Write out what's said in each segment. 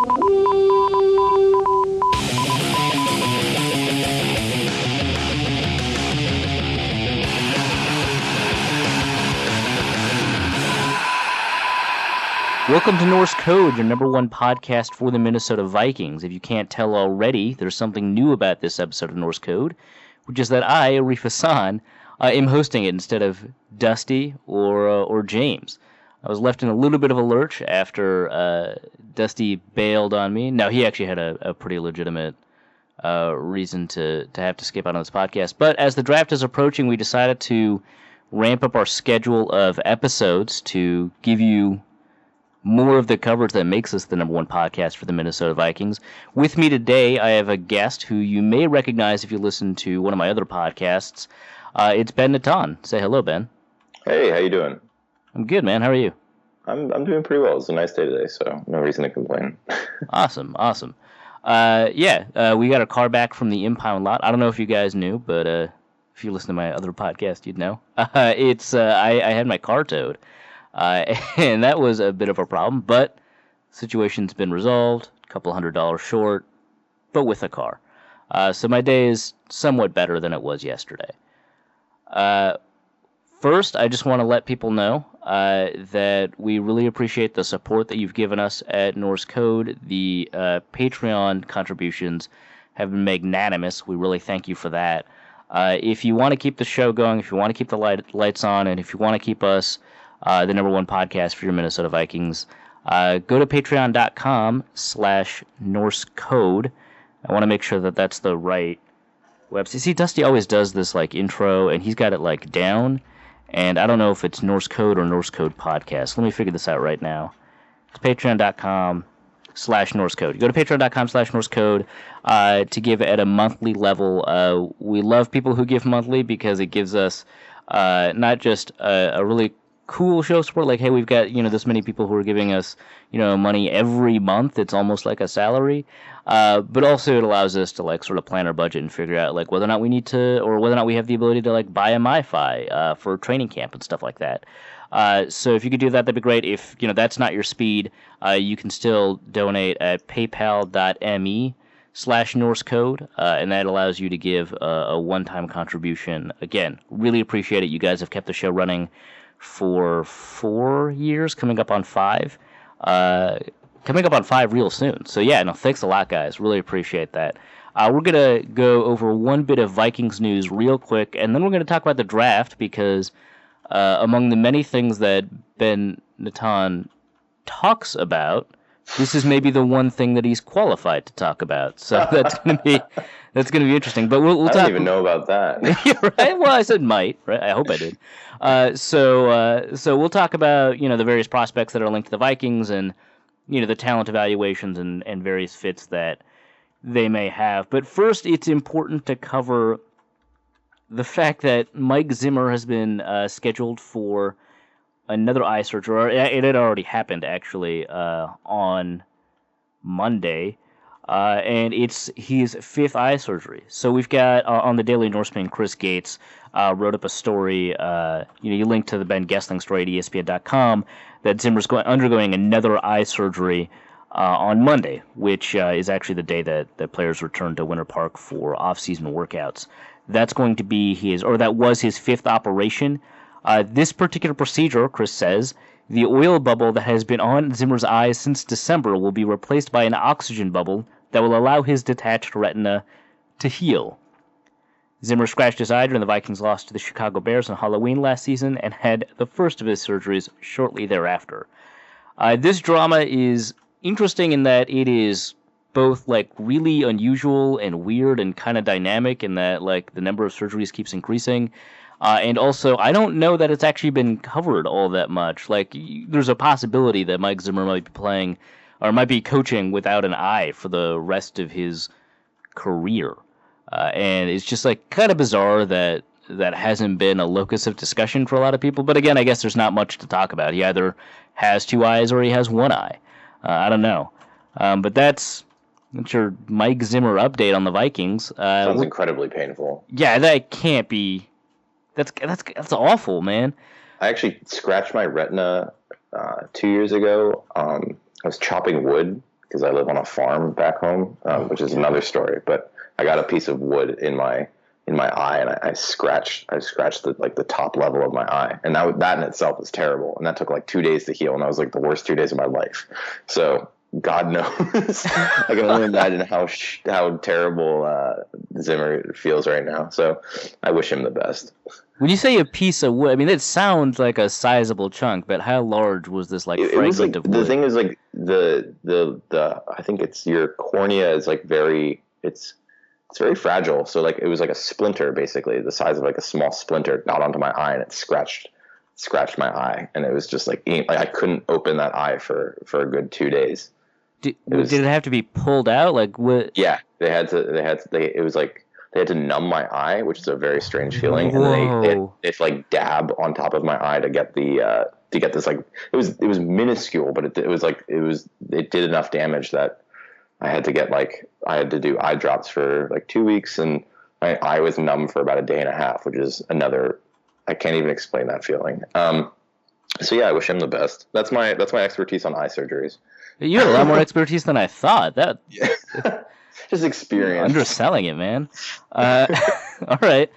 Welcome to Norse Code, your number one podcast for the Minnesota Vikings. If you can't tell already, there's something new about this episode of Norse Code, which is that I, Arif Hasan, am hosting it instead of Dusty or James. I was left in a little bit of a lurch after Dusty bailed on me. No, he actually had a pretty legitimate reason to have to skip out on this podcast. But as the draft is approaching, we decided to ramp up our schedule of episodes to give you more of the coverage that makes us the number one podcast for the Minnesota Vikings. With me today, I have a guest who you may recognize if you listen to one of my other podcasts. It's Ben Natan. Say hello, Ben. Hey, how you doing? I'm good, man. How are you? I'm doing pretty well. It's a nice day today, so no reason to complain. Awesome. We got our car back from the impound lot. I don't know if you guys knew, but if you listen to my other podcast, you'd know. I had my car towed. And that was a bit of a problem, but the situation's been resolved, a couple $100 short, but with a car. So my day is somewhat better than it was yesterday. First, I just want to let people know that we really appreciate the support that you've given us at Norse Code. The Patreon contributions have been magnanimous. We really thank you for that. If you want to keep the show going, if you want to keep the lights on, and if you want to keep us the number one podcast for your Minnesota Vikings, go to patreon.com/NorseCode. I want to make sure that that's the right website. See, Dusty always does this like intro, and he's got it down, and I don't know if it's Norse Code or Norse Code Podcast. Let me figure this out right now. It's patreon.com/NorseCode. You go to patreon.com/NorseCode to give at a monthly level. We love people who give monthly because it gives us not just a really cool show support, like, hey, we've got, this many people who are giving us, money every month. It's almost like a salary. But also it allows us to, sort of plan our budget and figure out, whether or not we need to, or whether or not we have the ability to, buy a MiFi for training camp and stuff like that. So if you could do that, that'd be great. If, that's not your speed, you can still donate at paypal.me/NorseCode, and that allows you to give a one-time contribution. Again, really appreciate it. You guys have kept the show running for 4 years, coming up on 5. Coming up on 5 real soon. So yeah, thanks a lot, guys. Really appreciate that. We're going to go over one bit of Vikings news real quick, and then we're going to talk about the draft, because among the many things that Ben Natan talks about, this is maybe the one thing that he's qualified to talk about. So that's going to be interesting. But we'll talk. I don't even know about that. Yeah, right? Well, I said might, right? I hope I did. So we'll talk about, the various prospects that are linked to the Vikings, and, the talent evaluations and various fits that they may have. But first, it's important to cover the fact that Mike Zimmer has been scheduled for another eye surgery, or it had already happened, actually, on Monday. And it's his 5th eye surgery. So we've got, on the Daily Norseman, Chris Gates wrote up a story, you link to the Ben Gessling story at ESPN.com, that Zimmer's undergoing another eye surgery on Monday, which is actually the day that players return to Winter Park for off-season workouts. That's going to be that was his 5th operation. This particular procedure, Chris says, the oil bubble that has been on Zimmer's eyes since December will be replaced by an oxygen bubble that will allow his detached retina to heal. Zimmer scratched his eye during the Vikings' loss to the Chicago Bears on Halloween last season and had the first of his surgeries shortly thereafter. This drama is interesting in that it is both really unusual and weird and kind of dynamic, in that the number of surgeries keeps increasing. And also, I don't know that it's actually been covered all that much. There's a possibility that Mike Zimmer might be playing, or might be coaching without an eye for the rest of his career. And it's just kind of bizarre that hasn't been a locus of discussion for a lot of people. But again, I guess there's not much to talk about. He either has 2 eyes or he has 1 eye. I don't know. But that's your Mike Zimmer update on the Vikings. Sounds incredibly painful. Yeah, that can't be. That's awful, man. I actually scratched my retina 2 years ago. I was chopping wood because I live on a farm back home, which is another story. But I got a piece of wood in my eye, and I scratched the top level of my eye, and that in itself was terrible, and that took like 2 days to heal, and that was like the worst 2 days of my life. So God knows, I can only imagine how terrible Zimmer feels right now. So I wish him the best. When you say a piece of wood, I mean, it sounds like a sizable chunk, but how large was this fragment of wood? The thing is like the I think it's your cornea is like it's very fragile. So like it was like a splinter, basically the size of like a small splinter got onto my eye, and it scratched my eye, and it was just like I couldn't open that eye for a good 2 days. Did it have to be pulled out? Like what? Yeah, they had to numb my eye, which is a very strange feeling. Whoa. And they like dab on top of my eye to get this, like, it was minuscule, but it did enough damage that I had to do eye drops for like 2 weeks, and my eye was numb for about a day and a half, which is I can't even explain that feeling. So yeah, I wish him the best. That's my expertise on eye surgeries. You had a lot more expertise than I thought. Yeah. Just experience. Underselling it, man. All right.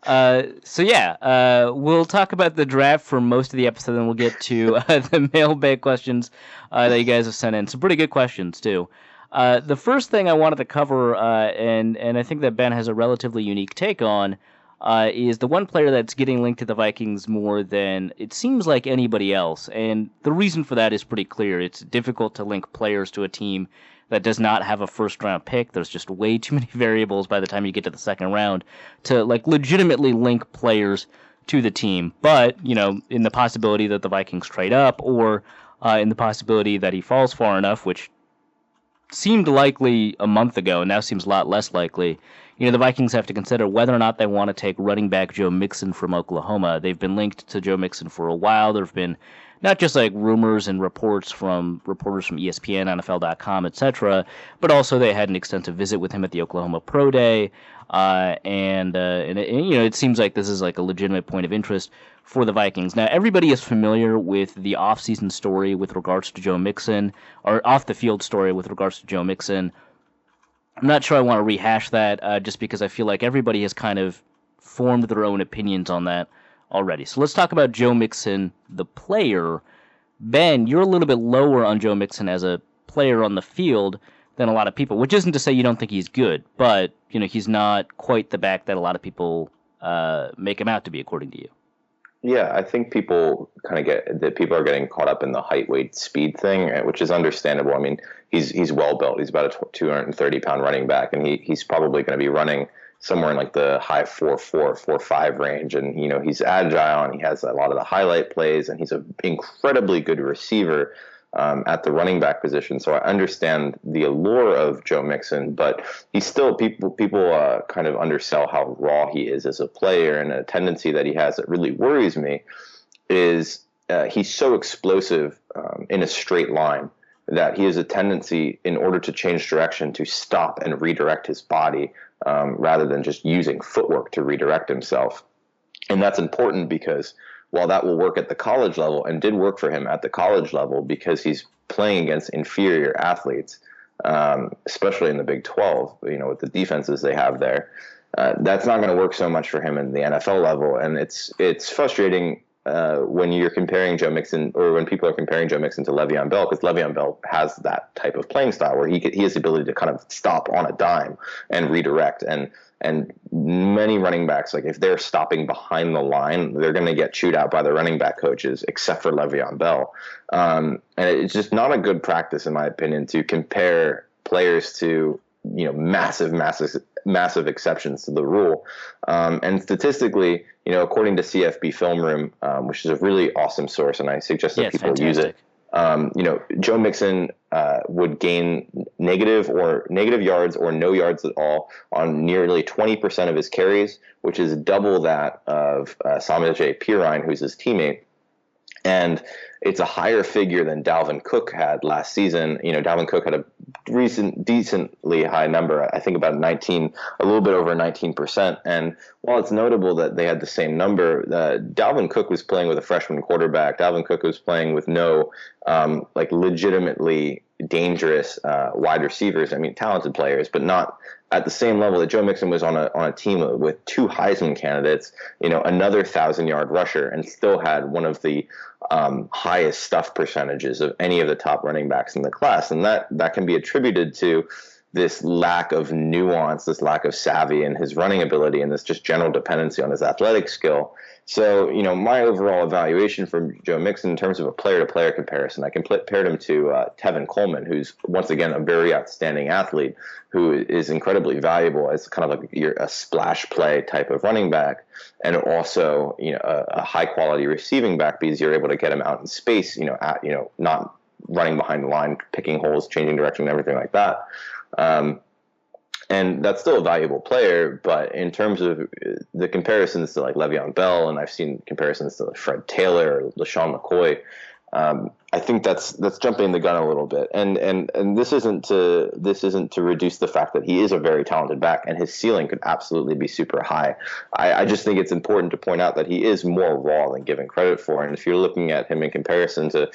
So yeah, we'll talk about the draft for most of the episode, and we'll get to the mailbag questions that you guys have sent in. Some pretty good questions too. The first thing I wanted to cover, and I think that Ben has a relatively unique take on, is the one player that's getting linked to the Vikings more than it seems like anybody else. And the reason for that is pretty clear. It's difficult to link players to a team that does not have a first-round pick. There's just way too many variables by the time you get to the second round to like legitimately link players to the team. But, in the possibility that the Vikings trade up, or in the possibility that he falls far enough, which seemed likely a month ago and now seems a lot less likely, the Vikings have to consider whether or not they want to take running back Joe Mixon from Oklahoma. They've been linked to Joe Mixon for a while. There have been not just like rumors and reports from reporters from ESPN, NFL.com, etc., but also they had an extensive visit with him at the Oklahoma Pro Day, and it seems like this is like a legitimate point of interest for the Vikings. Now, everybody is familiar with the off-season story with regards to Joe Mixon, or off-the-field story with regards to Joe Mixon. I'm not sure I want to rehash that, just because I feel like everybody has kind of formed their own opinions on that already. So let's talk about Joe Mixon, the player. Ben, you're a little bit lower on Joe Mixon as a player on the field than a lot of people, which isn't to say you don't think he's good, but he's not quite the back that a lot of people make him out to be, according to you. Yeah, I think people are getting caught up in the height, weight, speed thing, which is understandable. I mean, he's well built. He's about a 230-pound running back, and he's probably going to be running somewhere in like the high 4.4, 4.5 range. And, he's agile, and he has a lot of the highlight plays, and he's an incredibly good receiver at the running back position. So I understand the allure of Joe Mixon, but he's still, people kind of undersell how raw he is as a player, and a tendency that he has that really worries me is he's so explosive in a straight line that he has a tendency, in order to change direction, to stop and redirect his body rather than just using footwork to redirect himself. And that's important because while that will work at the college level, and did work for him at the college level because he's playing against inferior athletes, especially in the Big 12, with the defenses they have there, that's not going to work so much for him in the NFL level. And it's frustrating when you're comparing Joe Mixon, or when people are comparing Joe Mixon to Le'Veon Bell, because Le'Veon Bell has that type of playing style where he has the ability to kind of stop on a dime and redirect. And many running backs, like if they're stopping behind the line, they're going to get chewed out by the running back coaches, except for Le'Veon Bell. And it's just not a good practice, in my opinion, to compare players to, massive exceptions to the rule. And statistically, according to CFB Film Room, which is a really awesome source, and I suggest that people use it. Joe Mixon would gain negative yards or no yards at all on nearly 20% of his carries, which is double that of Samaje Perine, who's his teammate. And it's a higher figure than Dalvin Cook had last season. Dalvin Cook had a decently high number, I think about a little bit over 19%. And while it's notable that they had the same number, Dalvin Cook was playing with a freshman quarterback. Dalvin Cook was playing with no legitimately dangerous wide receivers. I mean, talented players, but not at the same level that Joe Mixon was on a team with 2 Heisman candidates, another 1,000-yard rusher, and still had one of the highest stuff percentages of any of the top running backs in the class. And that can be attributed to this lack of nuance, this lack of savvy in his running ability, and this just general dependency on his athletic skill. So, my overall evaluation from Joe Mixon in terms of a player-to-player comparison, I compared him to Tevin Coleman, who's, once again, a very outstanding athlete who is incredibly valuable as kind of like a splash play type of running back, and also, a high-quality receiving back because you're able to get him out in space, not running behind the line, picking holes, changing direction, and everything like that. And that's still a valuable player, but in terms of the comparisons to like Le'Veon Bell, and I've seen comparisons to Fred Taylor or LaShawn McCoy, I think that's jumping the gun a little bit. And this isn't to reduce the fact that he is a very talented back, and his ceiling could absolutely be super high. I just think it's important to point out that he is more raw than given credit for. And if you're looking at him in comparison to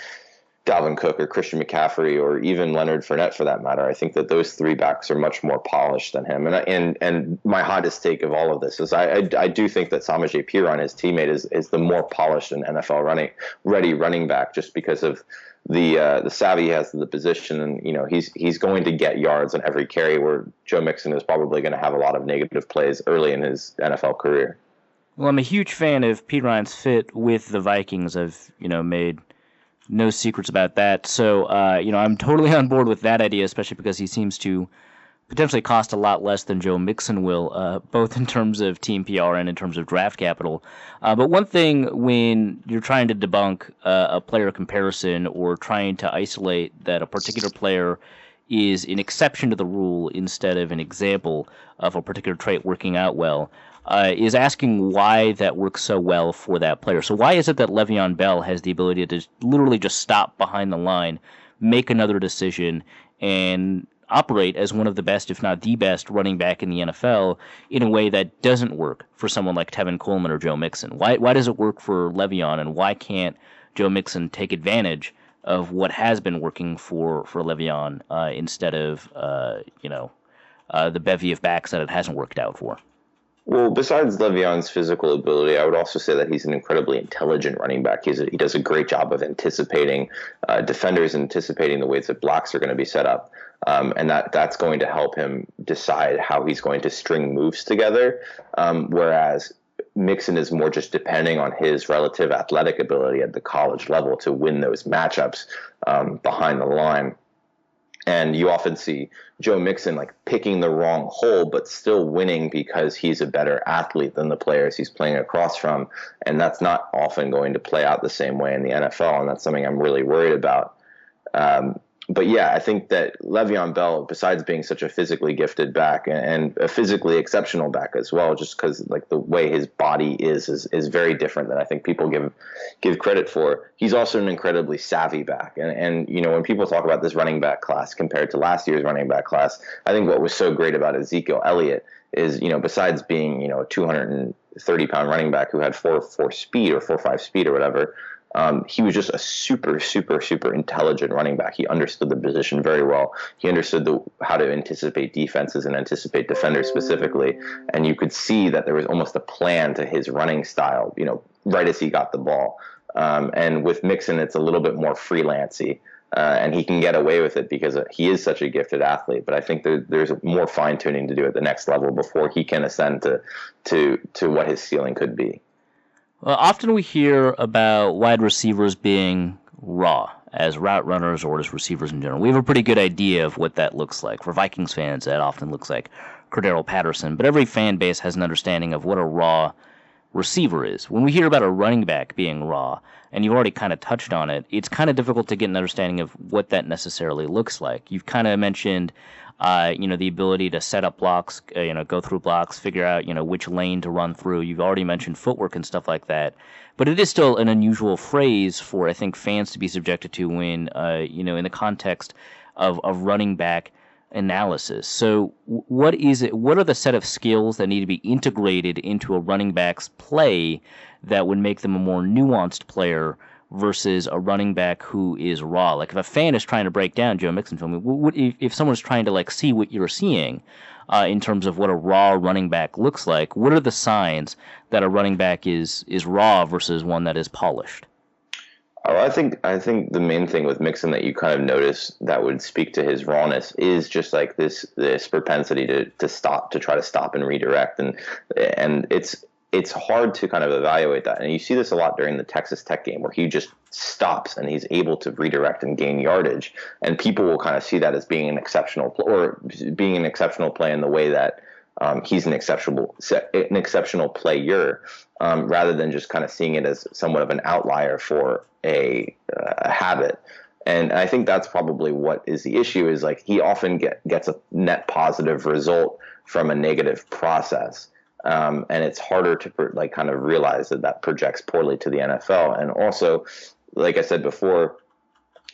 Dalvin Cook or Christian McCaffrey or even Leonard Fournette for that matter, I think that those 3 backs are much more polished than him. And my hottest take of all of this is I do think that Samaje Perine, his teammate, is the more polished and NFL ready running back just because of the savvy he has to the position, and he's going to get yards on every carry, where Joe Mixon is probably going to have a lot of negative plays early in his NFL career. Well, I'm a huge fan of Perine's fit with the Vikings. I've made no secrets about that. So, I'm totally on board with that idea, especially because he seems to potentially cost a lot less than Joe Mixon will, both in terms of team PR and in terms of draft capital. But one thing when you're trying to debunk a player comparison or trying to isolate that a particular player is an exception to the rule instead of an example of a particular trait working out well, is asking why that works so well for that player. So why is it that Le'Veon Bell has the ability to literally just stop behind the line, make another decision, and operate as one of the best, if not the best, running back in the NFL in a way that doesn't work for someone like Tevin Coleman or Joe Mixon? Why does it work for Le'Veon, and why can't Joe Mixon take advantage of what has been working for Le'Veon instead of the bevy of backs that it hasn't worked out for? Well, besides Le'Veon's physical ability, I would also say that he's an incredibly intelligent running back. He does a great job of anticipating defenders, anticipating the ways that blocks are going to be set up, and that's going to help him decide how he's going to string moves together, whereas Mixon is more just depending on his relative athletic ability at the college level to win those matchups behind the line. And you often see Joe Mixon like picking the wrong hole, but still winning because he's a better athlete than the players he's playing across from. And that's not often going to play out the same way in the NFL. And that's something I'm really worried about. But yeah, I think that Le'Veon Bell, besides being such a physically gifted back and a physically exceptional back as well, just because like the way his body is very different than I think people give credit for. He's also an incredibly savvy back, and when people talk about this running back class compared to last year's running back class, I think what was so great about Ezekiel Elliott is besides being a 230-pound running back who had 4.4 speed or 4.5 speed or whatever. He was just a super, super, super intelligent running back. He understood the position very well. He understood how to anticipate defenses and anticipate defenders specifically. And you could see that there was almost a plan to his running style, right as he got the ball. And with Mixon, it's a little bit more freelancey. And he can get away with it because he is such a gifted athlete. But I think there's more fine-tuning to do at the next level before he can ascend to what his ceiling could be. Well, often we hear about wide receivers being raw as route runners or as receivers in general. We have a pretty good idea of what that looks like. For Vikings fans, that often looks like Cordero Patterson. But every fan base has an understanding of what a raw receiver is. When we hear about a running back being raw, and you've already kind of touched on it, it's kind of difficult to get an understanding of what that necessarily looks like. You've kind of mentioned the ability to set up blocks, go through blocks, figure out, which lane to run through. You've already mentioned footwork and stuff like that. But it is still an unusual phrase for, I think, fans to be subjected to when, in the context of running back analysis. So what is it? What are the set of skills that need to be integrated into a running back's play that would make them a more nuanced player versus a running back who is raw? Like if a fan is trying to break down Joe Mixon film, if someone's trying to like see what you're seeing in terms of what a raw running back looks like, what are the signs that a running back is raw versus one that is polished? Oh, I think the main thing with Mixon that you kind of notice that would speak to his rawness is just like this propensity to try to stop and redirect, and it's hard to kind of evaluate that. And you see this a lot during the Texas Tech game where he just stops and he's able to redirect and gain yardage, and people will kind of see that as being an exceptional play in the way that he's an exceptional player, rather than just kind of seeing it as somewhat of an outlier for a habit. And I think that's probably what is the issue, is like he often gets a net positive result from a negative process. And it's harder to like kind of realize that projects poorly to the NFL. And also, like I said before,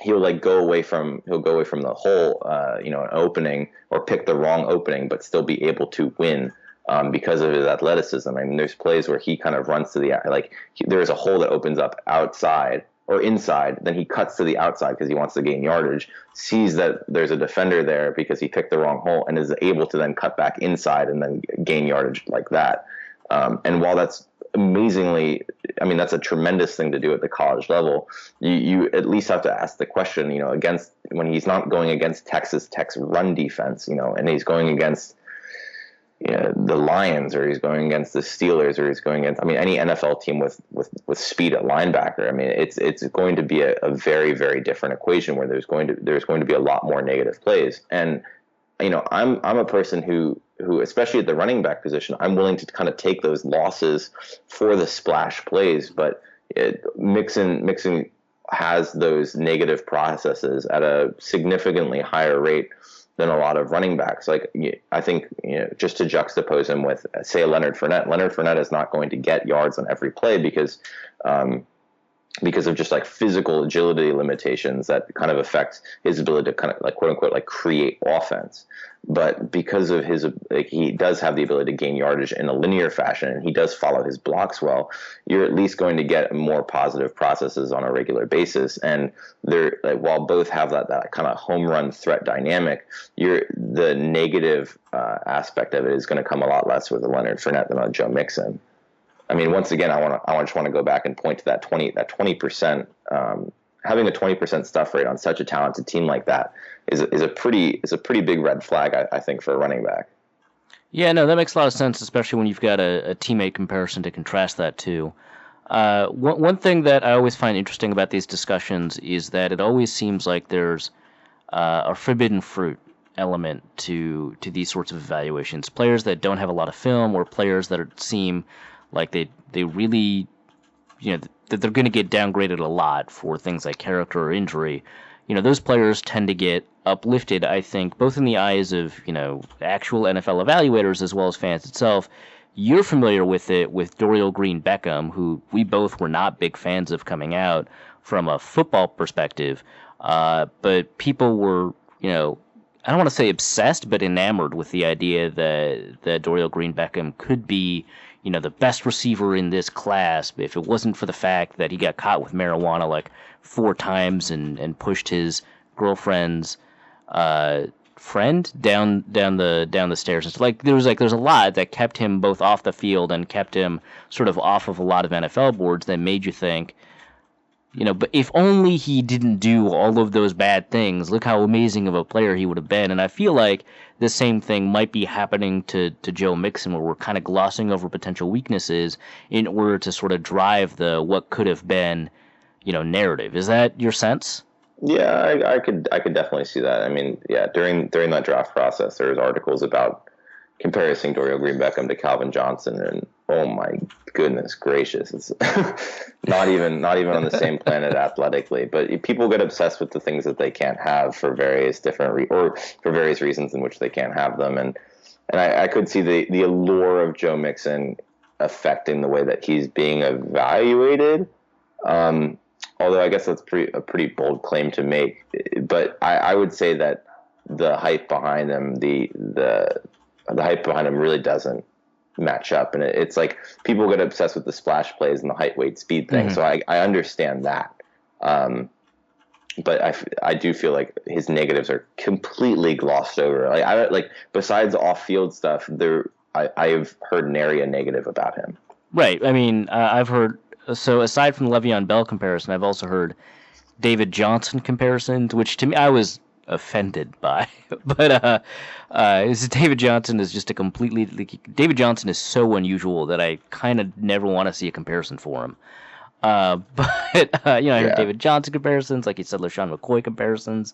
he'll go away from the hole, an opening, or pick the wrong opening, but still be able to win because of his athleticism. I mean, there's plays where he kind of runs to there's a hole that opens up outside or inside, then he cuts to the outside because he wants to gain yardage, sees that there's a defender there because he picked the wrong hole, and is able to then cut back inside and then gain yardage like that. And while that's that's a tremendous thing to do at the college level, you at least have to ask the question, when he's not going against Texas Tech's run defense, and he's going against the Lions, or he's going against the Steelers, or he's going against, any NFL team with speed at linebacker. It's going to be a very, very different equation where there's going to be a lot more negative plays. And I'm a person who especially at the running back position, I'm willing to kind of take those losses for the splash plays, but Mixon has those negative processes at a significantly higher rate than a lot of running backs. Like, I think, just to juxtapose him with, say, Leonard Fournette is not going to get yards on every play because of just like physical agility limitations that kind of affect his ability to kind of like, quote unquote, like create offense. But because of his, he does have the ability to gain yardage in a linear fashion, and he does follow his blocks well, you're at least going to get more positive processes on a regular basis. And they're like, while both have that kind of home run threat dynamic, the negative aspect of it is going to come a lot less with a Leonard Fournette than a Joe Mixon. Once again, I just want to go back and point to that 20%. Having a 20% stuff rate on such a talented team like that is a pretty big red flag, I think, for a running back. Yeah, no, that makes a lot of sense, especially when you've got a teammate comparison to contrast that to. One thing that I always find interesting about these discussions is that it always seems like there's a forbidden fruit element to these sorts of evaluations. Players that don't have a lot of film, or players that seem like they really, that they're going to get downgraded a lot for things like character or injury. Those players tend to get uplifted, I think, both in the eyes of, actual NFL evaluators as well as fans itself. You're familiar with it with Dorial Green-Beckham, who we both were not big fans of coming out from a football perspective. But people were, I don't want to say obsessed, but enamored with the idea that Dorial Green-Beckham could be, the best receiver in this class, if it wasn't for the fact that he got caught with marijuana like 4 times and pushed his girlfriend's friend down the stairs. It's like there's a lot that kept him both off the field and kept him sort of off of a lot of NFL boards that made you think, but if only he didn't do all of those bad things, look how amazing of a player he would have been. And I feel like the same thing might be happening to Joe Mixon, where we're kind of glossing over potential weaknesses in order to sort of drive the what could have been, narrative. Is that your sense? Yeah, I could definitely see that. During that draft process, there was articles about comparing Dorial Green-Beckham to Calvin Johnson, and oh my goodness gracious, it's not even on the same planet athletically. But people get obsessed with the things that they can't have for various reasons in which they can't have them, and I could see the allure of Joe Mixon affecting the way that he's being evaluated. Although I guess that's a pretty bold claim to make, but I would say that the hype behind him, the hype behind him really doesn't match up. And it's like people get obsessed with the splash plays and the height, weight, speed thing. Mm-hmm. So I understand that. But I do feel like his negatives are completely glossed over. Like besides off field stuff, I've heard nary a negative about him. Right. I mean, I've heard, so aside from the Le'Veon Bell comparison, I've also heard David Johnson comparisons, which to me I was offended by. But David Johnson is just a completely, David Johnson is so unusual that I kind of never want to see a comparison for him. But I heard David Johnson comparisons, like you said, LaShawn McCoy comparisons,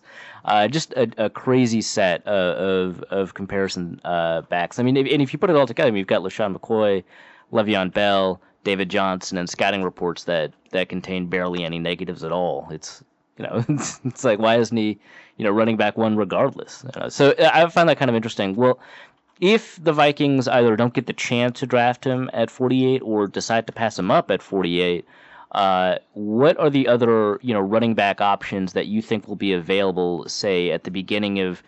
just a crazy set of comparison backs. I mean, if you put it all together, I mean, you've got LaShawn McCoy, Le'Veon Bell, David Johnson, and scouting reports that contain barely any negatives at all. It's it's like, why isn't he running back one regardless? So I find that kind of interesting. Well, if the Vikings either don't get the chance to draft him at 48 or decide to pass him up at 48. What are the other, running back options that you think will be available, say, at the beginning of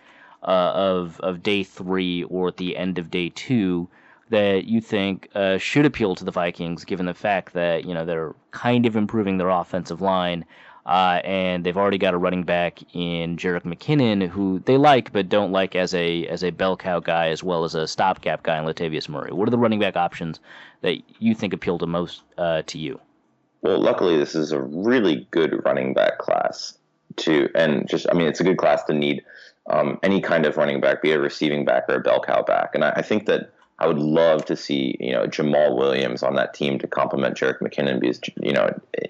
day 3 or at the end of day 2, that you think should appeal to the Vikings, given the fact that they're kind of improving their offensive line, and they've already got a running back in Jerick McKinnon, who they like but don't like as a bell cow guy, as well as a stopgap guy in Latavius Murray? What are the running back options that you think appeal to most to you? Well, luckily, this is a really good running back class it's a good class to need any kind of running back, be it a receiving back or a bell cow back. And I think that I would love to see, Jamal Williams on that team to complement Jerick McKinnon, because,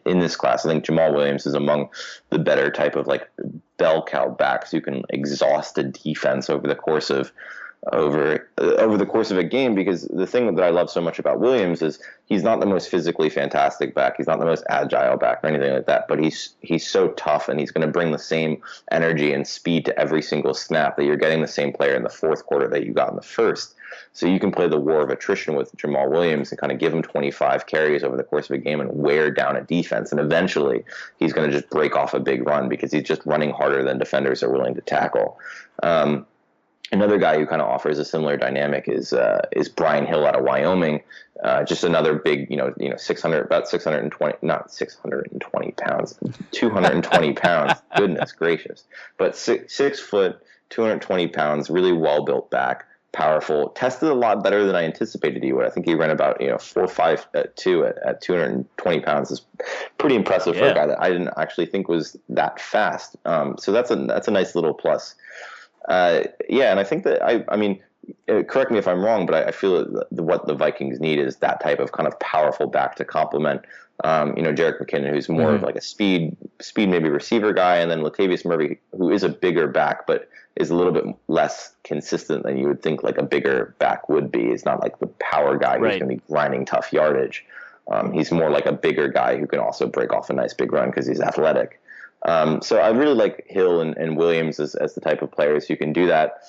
in this class, I think Jamal Williams is among the better type of like bell cow backs who can exhaust a defense over the course of a game. Because the thing that I love so much about Williams is he's not the most physically fantastic back. He's not the most agile back or anything like that, but he's so tough, and he's going to bring the same energy and speed to every single snap that you're getting the same player in the fourth quarter that you got in the first. So you can play the war of attrition with Jamal Williams and kind of give him 25 carries over the course of a game and wear down a defense. And eventually he's going to just break off a big run because he's just running harder than defenders are willing to tackle. Another guy who kind of offers a similar dynamic is Brian Hill out of Wyoming. Just another big, 620 pounds, 220 pounds. Goodness gracious. But 6 foot, 220 pounds, really well built back. Powerful, tested a lot better than I anticipated he would. I think he ran about 4.52 at 220 pounds. Is pretty impressive for a guy that I didn't actually think was that fast. So that's a nice little plus. And I think that I mean, correct me if I'm wrong, but I feel that what the Vikings need is that type of kind of powerful back to complement Jerick McKinnon, who's more of like a speed maybe receiver guy, and then Latavius Murray, who is a bigger back but is a little bit less consistent than you would think like a bigger back would be. He's not like the power guy who's going to be grinding tough yardage. He's more like a bigger guy who can also break off a nice big run because he's athletic. So I really like Hill and Williams as the type of players who can do that.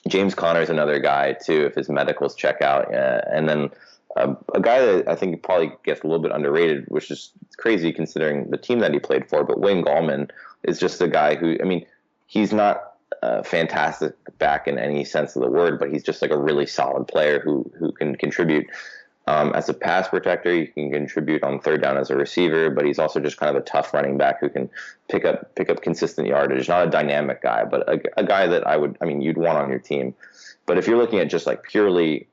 James Conner's another guy too, if his medicals check out. And then a guy that I think probably gets a little bit underrated, which is crazy considering the team that he played for, but Wayne Gallman is just a guy who, I mean, he's not a fantastic back in any sense of the word, but he's just like a really solid player who can contribute as a pass protector. He can contribute on third down as a receiver, but he's also just kind of a tough running back who can pick up consistent yardage. Not a dynamic guy, but a guy that you'd want on your team. But if you're looking at just like purely,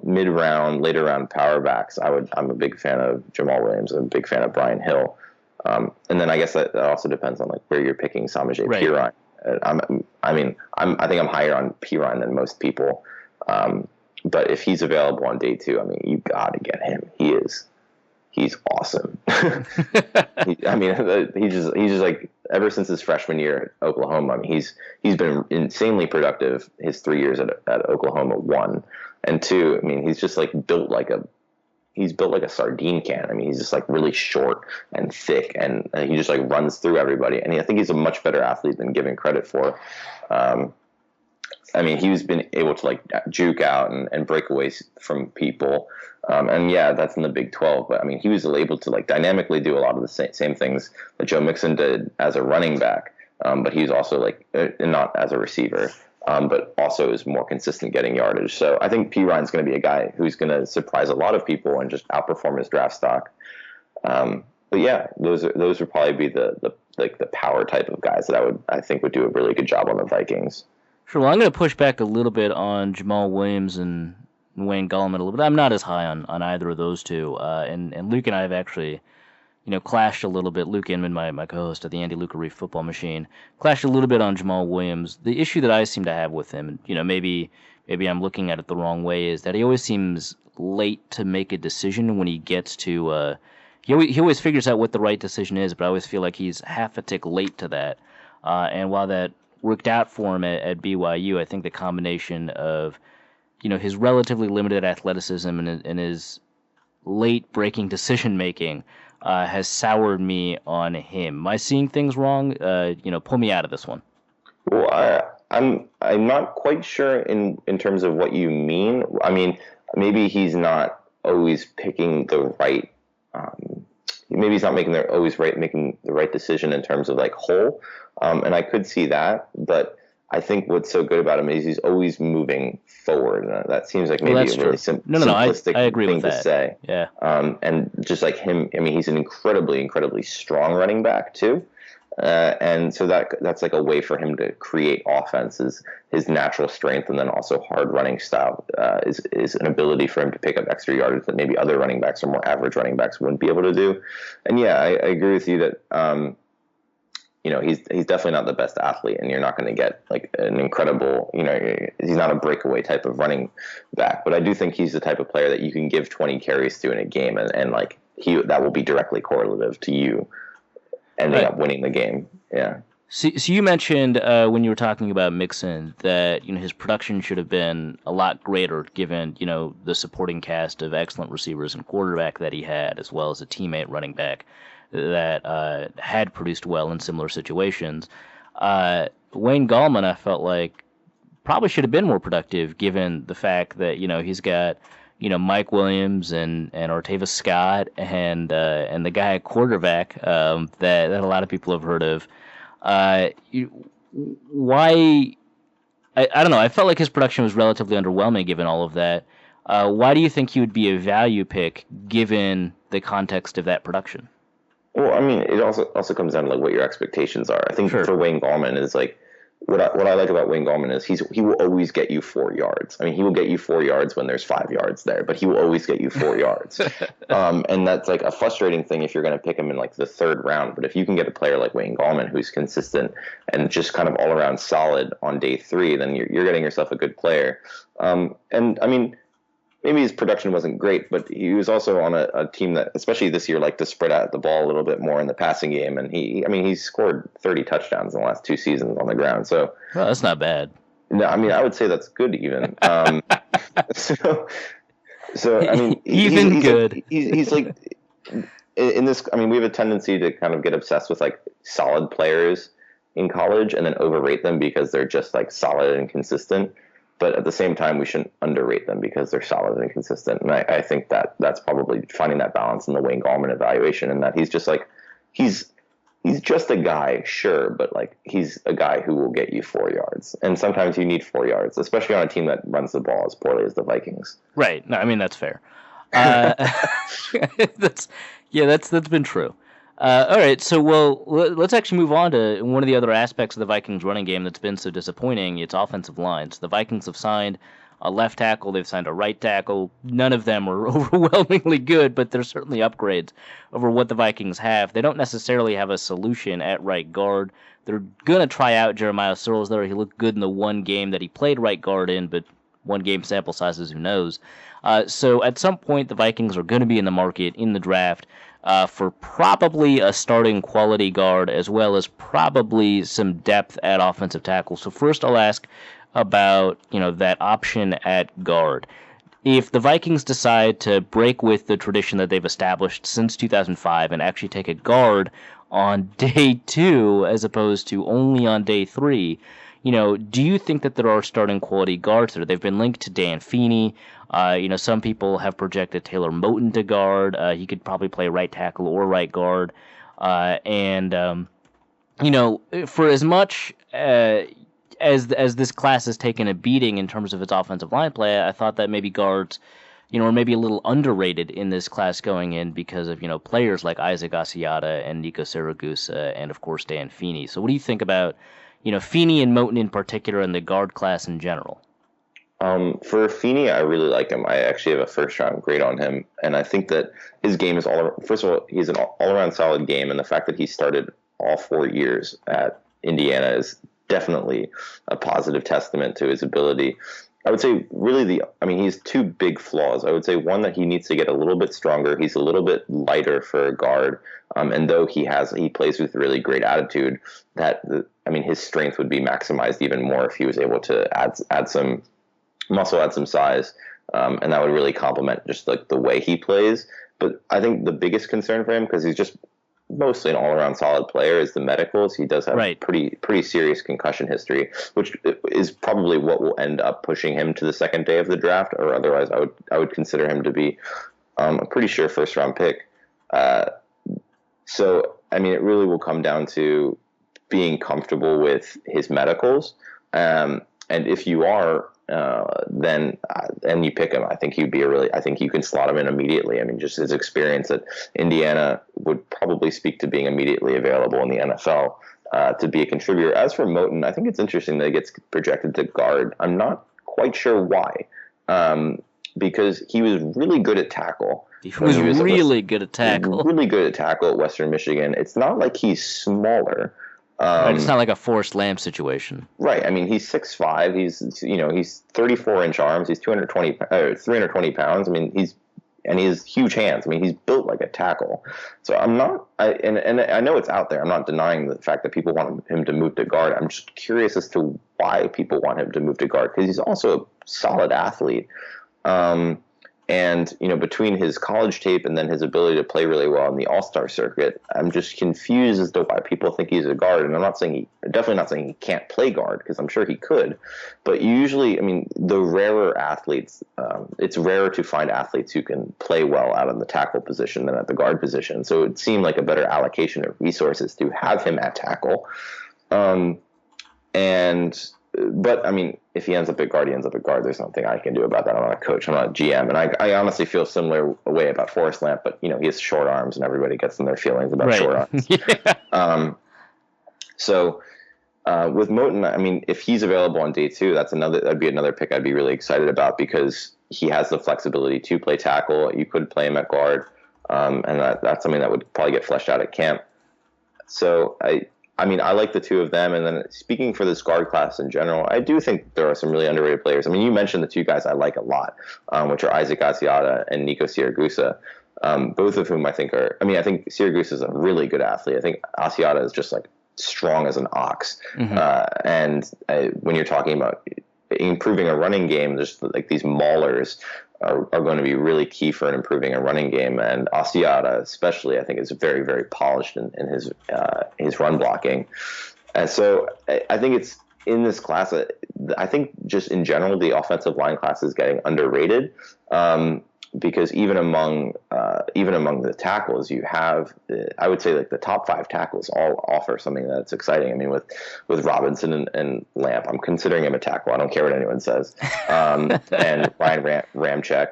mid-round, later round power backs, I'm a big fan of Jamal Williams. I'm a big fan of Brian Hill. And then I guess that also depends on like where you're picking Samaje Perine. I think I'm higher on Perine than most people. But if he's available on day 2, I mean, you got to get him. He's awesome. He's just like ever since his freshman year at Oklahoma. I mean, he's been insanely productive his 3 years at Oklahoma. 1 and 2. I mean, he's just like built like a sardine can. I mean, he's just like really short and thick, and he just like runs through everybody. And I think he's a much better athlete than given credit for. He's been able to like juke out and break away from people. That's in the Big 12. But I mean, he was able to like dynamically do a lot of the same things that Joe Mixon did as a running back. But he's also like not as a receiver, but also is more consistent getting yardage. So I think Perine's going to be a guy who's going to surprise a lot of people and just outperform his draft stock. but yeah, those would probably be the like the power type of guys that I think would do a really good job on the Vikings. Sure. Well, I'm going to push back a little bit on Jamal Williams and Wayne Gallman a little bit. I'm not as high on either of those two. And Luke and I have actually, clashed a little bit. Luke Inman, my co-host of the Andy Luca Reef Football Machine, clashed a little bit on Jamal Williams. The issue that I seem to have with him, and maybe I'm looking at it the wrong way, is that he always seems late to make a decision when he gets to. He always figures out what the right decision is, but I always feel like he's half a tick late to that. And while that worked out for him at BYU, I think the combination of his relatively limited athleticism and his late breaking decision making has soured me on him. Am I seeing things wrong? Pull me out of this one. Well, I'm not quite sure in terms of what you mean. I mean, maybe he's not always picking the right. Maybe he's not making making the right decision in terms of like whole. And I could see that, but I think what's so good about him is he's always moving forward. That seems like maybe a really simplistic I agree thing with that. to say. Yeah. And just like him, I mean, he's an incredibly strong running back too. And so that's like a way for him to create offense is his natural strength, and then also hard running style is an ability for him to pick up extra yardage that maybe other running backs or more average running backs wouldn't be able to do. And yeah, I agree with you that he's definitely not the best athlete, and you're not going to get like an incredible, he's not a breakaway type of running back, but I do think he's the type of player that you can give 20 carries to in a game, and like that will be directly correlative to you ending up winning the game. Yeah. So you mentioned when you were talking about Mixon that his production should have been a lot greater given the supporting cast of excellent receivers and quarterback that he had, as well as a teammate running back that had produced well in similar situations. Wayne Gallman, I felt like, probably should have been more productive given the fact that he's got Mike Williams and Artavis Scott and the guy at quarterback that a lot of people have heard of. Why? I don't know. I felt like his production was relatively underwhelming given all of that. Why do you think he would be a value pick given the context of that production? Well, I mean, it also comes down to like what your expectations are. I think for Wayne Gallman is like what I like about Wayne Gallman is he will always get you 4 yards. I mean, he will get you 4 yards when there's 5 yards there, but he will always get you 4 yards. And that's like a frustrating thing if you're going to pick him in like the 3rd round. But if you can get a player like Wayne Gallman who's consistent and just kind of all around solid on day 3, then you're getting yourself a good player. And I mean, maybe his production wasn't great, but he was also on a team that, especially this year, liked to spread out the ball a little bit more in the passing game. And he scored 30 touchdowns in the last 2 seasons on the ground. So that's not bad. No, I mean, I would say that's good even. So I mean, he's good. He's like in this. I mean, we have a tendency to kind of get obsessed with like solid players in college and then overrate them because they're just like solid and consistent. But at the same time, we shouldn't underrate them because they're solid and consistent. And I think that's probably finding that balance in the Wayne Gallman evaluation, and that he's just like he's just a guy, sure, but like he's a guy who will get you 4 yards. And sometimes you need 4 yards, especially on a team that runs the ball as poorly as the Vikings. Right. No, I mean that's fair. That's been true. All right, so let's actually move on to one of the other aspects of the Vikings running game that's been so disappointing. It's offensive lines. The Vikings have signed a left tackle. They've signed a right tackle. None of them are overwhelmingly good, but they're certainly upgrades over what the Vikings have. They don't necessarily have a solution at right guard. They're going to try out Jeremiah Searles there. He looked good in the one game that he played right guard in, but one game sample sizes, who knows? So at some point, the Vikings are going to be in the market in the draft for probably a starting quality guard as well as probably some depth at offensive tackle. So first I'll ask about, that option at guard. If the Vikings decide to break with the tradition that they've established since 2005 and actually take a guard on day 2 as opposed to only on day 3, do you think that there are starting quality guards there? They've been linked to Dan Feeney. Some people have projected Taylor Moton to guard. He could probably play right tackle or right guard. For as much as this class has taken a beating in terms of its offensive line play, I thought that maybe guards or maybe a little underrated in this class going in because of, players like Isaac Asiata and Nico Siragusa and, of course, Dan Feeney. So what do you think about, Feeney and Moten in particular and the guard class in general? For Feeney, I really like him. I actually have a first-round grade on him, and I think that his game is first of all, he's an all-around solid game, and the fact that he started all 4 years at Indiana is definitely a positive testament to his ability. I would say really he has two big flaws. I would say one, that he needs to get a little bit stronger. He's a little bit lighter for a guard. And though he plays with really great attitude, his strength would be maximized even more if he was able to add some muscle, add some size. And that would really complement just like the way he plays. But I think the biggest concern for him, because he's just mostly an all-around solid player, is the medicals. He does have pretty serious concussion history, which is probably what will end up pushing him to the second day of the draft, or otherwise I would consider him to be a pretty sure first-round pick. So, it really will come down to being comfortable with his medicals. And if you are, then you pick him, I think I think you can slot him in immediately. Just his experience at Indiana would probably speak to being immediately available in the NFL to be a contributor. As for Moten, I think it's interesting that he gets projected to guard. I'm not quite sure why, because he was really good at tackle. He was really good at tackle. Really good at tackle at Western Michigan. It's not like he's smaller. It's not like a Forrest Lamp situation. Right. He's 6'5". He's 34-inch arms. He's 320 pounds. He has huge hands. He's built like a tackle. So and I know it's out there. I'm not denying the fact that people want him to move to guard. I'm just curious as to why people want him to move to guard, because he's also a solid athlete. And between his college tape and then his ability to play really well in the All-Star circuit, I'm just confused as to why people think he's a guard. And I'm definitely not saying he can't play guard, because I'm sure he could. But usually, the rarer athletes, it's rarer to find athletes who can play well out of the tackle position than at the guard position. So it seemed like a better allocation of resources to have him at tackle. But if he ends up at guard, he ends up at guard. There's nothing I can do about that. I'm not a coach. I'm not a GM. And I honestly feel similar way about Forrest Lamp, but he has short arms, and everybody gets in their feelings about short arms. Yeah. So with Moten, if he's available on day 2, that'd be another pick I'd be really excited about, because he has the flexibility to play tackle. You could play him at guard, and that's something that would probably get fleshed out at camp. So I like the two of them. And then speaking for this guard class in general, I do think there are some really underrated players. You mentioned the two guys I like a lot, which are Isaac Asiata and Nico Siragusa, both of whom I think are – I think Siragusa is a really good athlete. I think Asiata is just like strong as an ox. Mm-hmm. And when you're talking about improving a running game, there's like these maulers are going to be really key for improving a running game. And Asiata especially, I think, is very, very polished in his run blocking. And so I think it's in this class, I think just in general, the offensive line class is getting underrated. Because even among the tackles, you have, I would say, like the top 5 tackles all offer something that's exciting. With Robinson and Lamp, I'm considering him a tackle. I don't care what anyone says. And Ryan Ramczyk,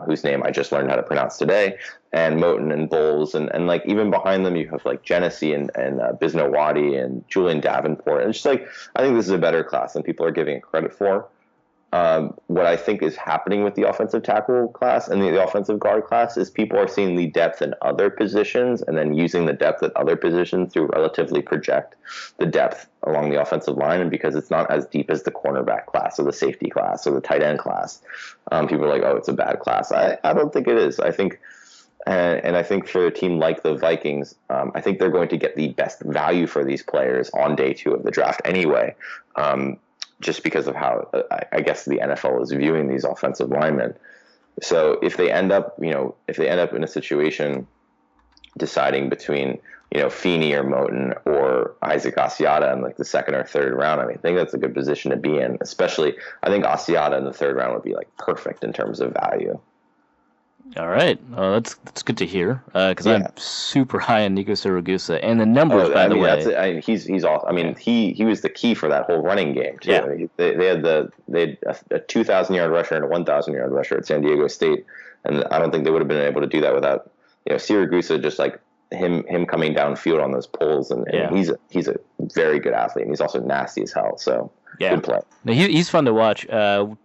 whose name I just learned how to pronounce today, and Moten and Bowles, and like even behind them you have like Genesee and Bisnowadi and Julian Davenport. And it's just like, I think this is a better class than people are giving it credit for. What I think is happening with the offensive tackle class and the offensive guard class is people are seeing the depth in other positions and then using the depth at other positions to relatively project the depth along the offensive line. And because it's not as deep as the cornerback class or the safety class or the tight end class, people are like, oh, it's a bad class. I don't think it is. I think, and I think for a team like the Vikings, I think they're going to get the best value for these players on day 2 of the draft anyway. Just because of how I guess the NFL is viewing these offensive linemen. So if they end up in a situation deciding between, Feeney or Moten or Isaac Asiata in like the second or third round, I think that's a good position to be in. Especially, I think Asiata in the third round would be like perfect in terms of value. All right. That's good to hear. Because I'm Yeah. super high on Nico Siragusa, and the numbers, Oh, by I the mean way. he's awesome. I mean Yeah. he was the key for that whole running game too. Yeah. I mean, they had a 2,000 yard rusher and a 1,000 yard rusher at San Diego State, and I don't think they would have been able to do that without Siragusa just like him coming downfield on those pulls, and I Yeah. mean he's a very good athlete, and he's also nasty as hell. So Yeah. good play. No, he's fun to watch.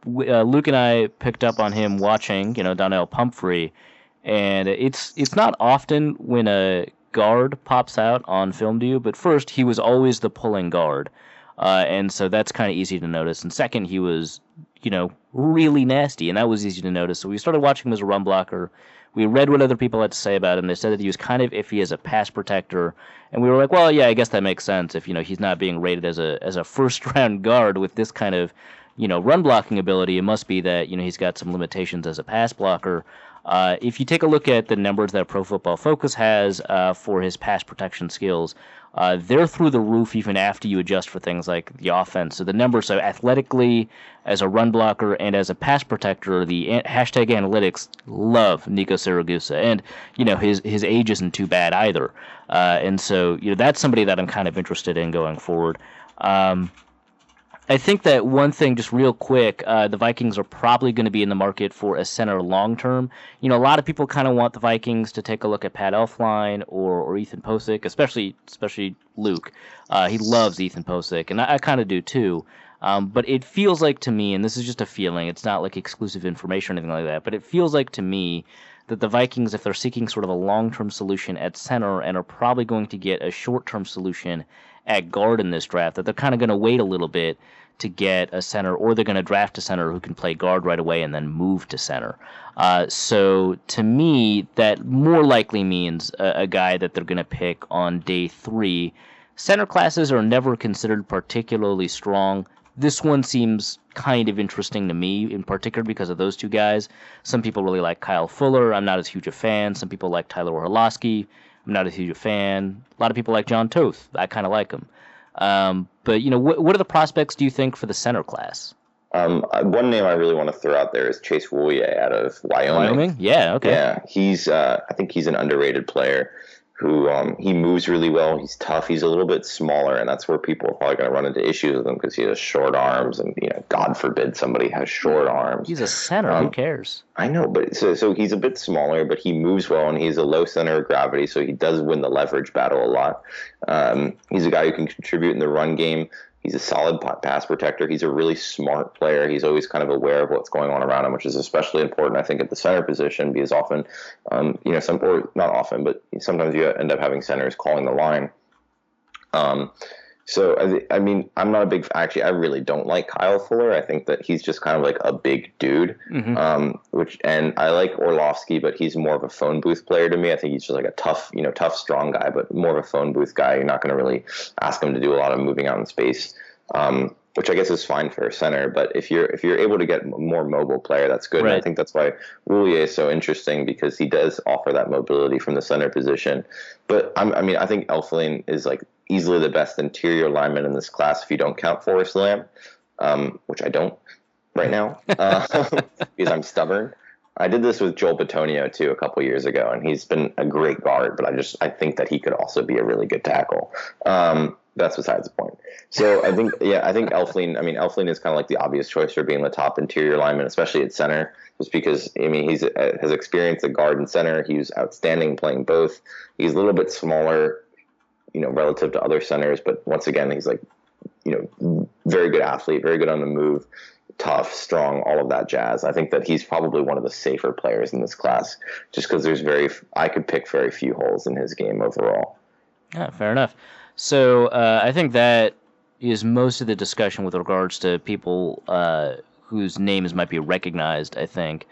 Luke and I picked up on him watching, Donnell Pumphrey, and it's not often when a guard pops out on film to you, but first, he was always the pulling guard, and so that's kind of easy to notice. And second, he was, really nasty, and that was easy to notice. So we started watching him as a run blocker. We read what other people had to say about him. They said that he was kind of iffy as a pass protector, and we were like, well, yeah, I guess that makes sense if he's not being rated as a first round guard with this kind of run blocking ability. It must be that he's got some limitations as a pass blocker. If you take a look at the numbers that Pro Football Focus has for his pass protection skills, they're through the roof even after you adjust for things like the offense. So the numbers, so athletically, as a run blocker, and as a pass protector, the hashtag analytics love Nico Siragusa. And, his age isn't too bad either. And so, that's somebody that I'm kind of interested in going forward. I think that one thing, just real quick, the Vikings are probably going to be in the market for a center long term. A lot of people kind of want the Vikings to take a look at Pat Elflein or Ethan Posick, especially Luke. He loves Ethan Posick, and I kind of do too. But it feels like to me, and this is just a feeling, it's not like exclusive information or anything like that, but it feels like to me that the Vikings, if they're seeking sort of a long-term solution at center and are probably going to get a short-term solution at guard in this draft, that they're kind of going to wait a little bit to get a center, or they're going to draft a center who can play guard right away and then move to center. So to me, that more likely means a guy that they're going to pick on day 3. Center classes are never considered particularly strong. This one seems kind of interesting to me, in particular because of those two guys. Some people really like Kyle Fuller. I'm not as huge a fan. Some people like Tyler Orlowski. I'm not as huge a fan. A lot of people like John Toth. I kind of like him. But what are the prospects, do you think, for the center class? One name I really want to throw out there is Chase Woulier out of Wyoming. Wyoming? Yeah, okay. Yeah, I think he's an underrated player who he moves really well. He's tough. He's a little bit smaller, and that's where people are probably going to run into issues with him because he has short arms, and God forbid somebody has short arms. He's a center. Who cares? I know, but so he's a bit smaller, but he moves well, and he's a low center of gravity, so he does win the leverage battle a lot. He's a guy who can contribute in the run game. He's a solid pass protector. He's a really smart player. He's always kind of aware of what's going on around him, which is especially important, I think, at the center position, because often, or not often, but sometimes you end up having centers calling the line. So, I mean, I'm not a big – actually, I really don't like Kyle Fuller. I think that he's just kind of like a big dude, and I like Orlovsky, but he's more of a phone booth player to me. I think he's just like a tough, strong guy, but more of a phone booth guy. You're not going to really ask him to do a lot of moving out in space, which I guess is fine for a center. But if you're able to get a more mobile player, that's good. Right. And I think that's why Woulier is so interesting, because he does offer that mobility from the center position. But I think Elflein is like easily the best interior lineman in this class if you don't count Forrest Lamb, which I don't right now because I'm stubborn. I did this with Joel Bitonio too a couple years ago, and he's been a great guard, but I think that he could also be a really good tackle. That's besides the point. So I think Elflein is kind of like the obvious choice for being the top interior lineman, especially at center, just because he's has experience at guard and center. He was outstanding playing both. He's a little bit smaller, relative to other centers, but once again, he's like, very good athlete, very good on the move, tough, strong, all of that jazz. I think that he's probably one of the safer players in this class, just because I could pick very few holes in his game overall. Yeah, fair enough. So I think that is most of the discussion with regards to people whose names might be recognized, I think,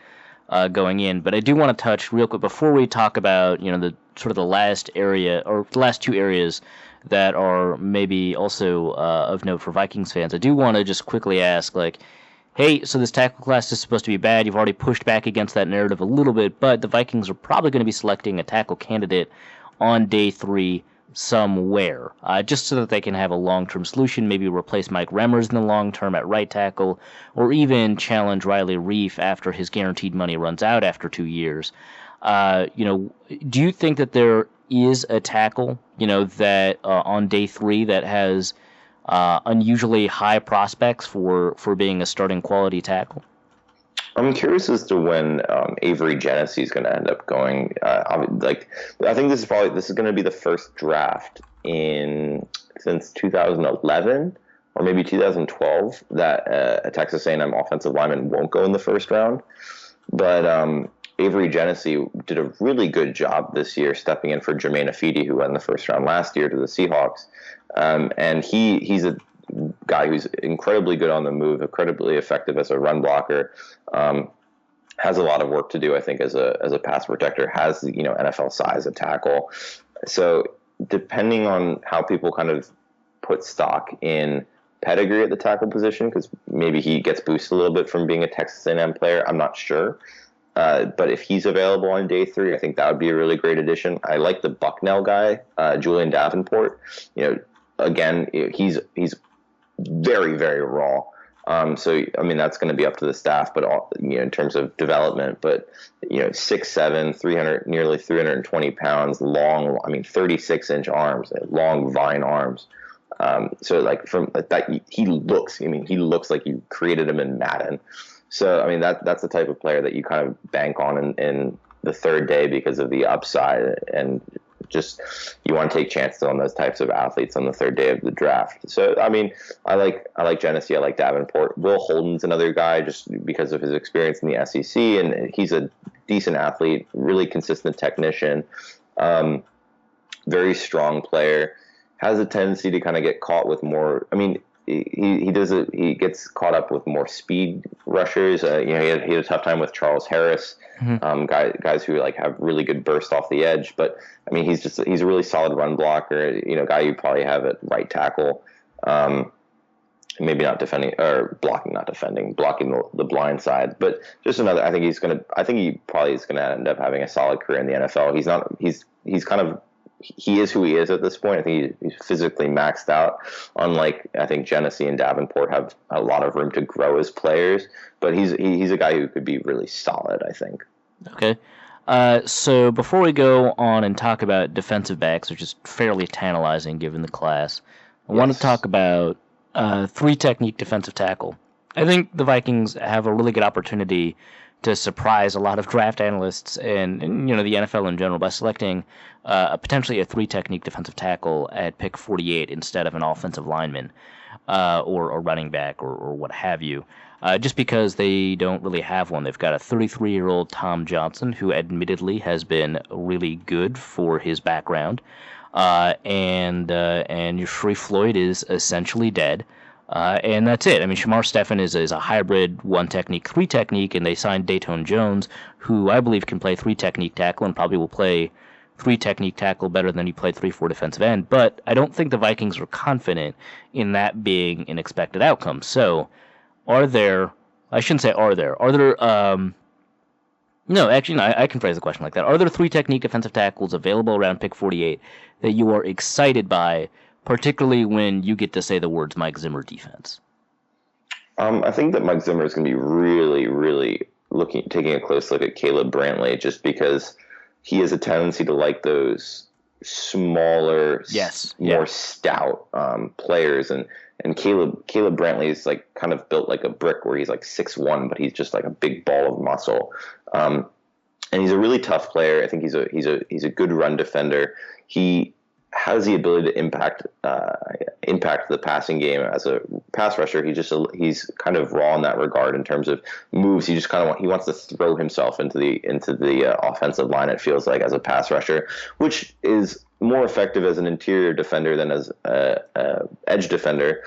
going in. But I do want to touch real quick before we talk about, the sort of the last area or the last two areas that are maybe also of note for Vikings fans. I do want to just quickly ask, hey, so this tackle class is supposed to be bad. You've already pushed back against that narrative a little bit, but the Vikings are probably going to be selecting a tackle candidate on day 3. somewhere, just so that they can have a long-term solution, maybe replace Mike Remmers in the long term at right tackle, or even challenge Riley Reif after his guaranteed money runs out after 2 years. Do you think that there is a tackle, that on day 3 that has unusually high prospects for being a starting quality tackle? I'm curious as to when Avery Genesee is going to end up going. I think this is going to be the first draft since 2011 or maybe 2012 that a Texas A&M offensive lineman won't go in the first round. But Avery Genesee did a really good job this year stepping in for Jermaine Afidi, who went in the first round last year to the Seahawks. And he's a guy who's incredibly good on the move, incredibly effective as a run blocker, has a lot of work to do, I think, as a pass protector, has, NFL size at tackle. So depending on how people kind of put stock in pedigree at the tackle position, because maybe he gets boosted a little bit from being a Texas A&M player, I'm not sure. But if he's available on day 3, I think that would be a really great addition. I like the Bucknell guy, Julian Davenport. Again, he's very, very raw. So, I mean, that's going to be up to the staff, but in terms of development, but 6'7", nearly 320 pounds, long, 36-inch arms, long vine arms. So like from that, he looks like you created him in Madden. So, I mean, that's the type of player that you kind of bank on in the third day because of the upside, and just you want to take chances on those types of athletes on the third day of the draft. So, I mean, I like Genesee, I like Davenport. Will Holden's another guy just because of his experience in the SEC, and he's a decent athlete, really consistent technician, very strong player, has a tendency to kind of get caught with more. I mean, he gets caught up with more speed rushers. He had a tough time with Charles Harris, guys who have really good burst off the edge. But I mean, he's a really solid run blocker. Guy you probably have at right tackle. Maybe not defending or blocking the blind side. But just another. I think he probably is gonna end up having a solid career in the NFL. He's kind of. He is who he is at this point. I think he's physically maxed out. Unlike, I think, Genesee and Davenport have a lot of room to grow as players. But he's a guy who could be really solid, I think. Okay. So before we go on and talk about defensive backs, which is fairly tantalizing given the class, I want to talk about 3-technique defensive tackle. I think the Vikings have a really good opportunity to surprise a lot of draft analysts and the NFL in general by selecting potentially a 3-technique defensive tackle at pick 48 instead of an offensive lineman or a running back or what have you, just because they don't really have one. They've got a 33-year-old Tom Johnson, who admittedly has been really good for his background, and Sharif Floyd is essentially dead. And that's it. I mean, Shamar Stephen is a hybrid 1-technique, 3-technique, and they signed Dayton Jones, who I believe can play 3-technique tackle and probably will play 3-technique tackle better than he played 3-4 defensive end. But I don't think the Vikings are confident in that being an expected outcome. So, I can phrase the question like that. Are there 3-technique defensive tackles available around pick 48 that you are excited by, particularly when you get to say the words Mike Zimmer defense? I think that Mike Zimmer is going to be really, really taking a close look at Caleb Brantley, just because he has a tendency to like those smaller, more stout players, and Caleb Brantley is kind of built like a brick, where he's 6'1", but he's just like a big ball of muscle, and he's a really tough player. I think he's a good run defender. He has the ability to impact the passing game as a pass rusher. He's kind of raw in that regard in terms of moves. He just he wants to throw himself into the offensive line, it feels like, as a pass rusher, which is more effective as an interior defender than as a edge defender,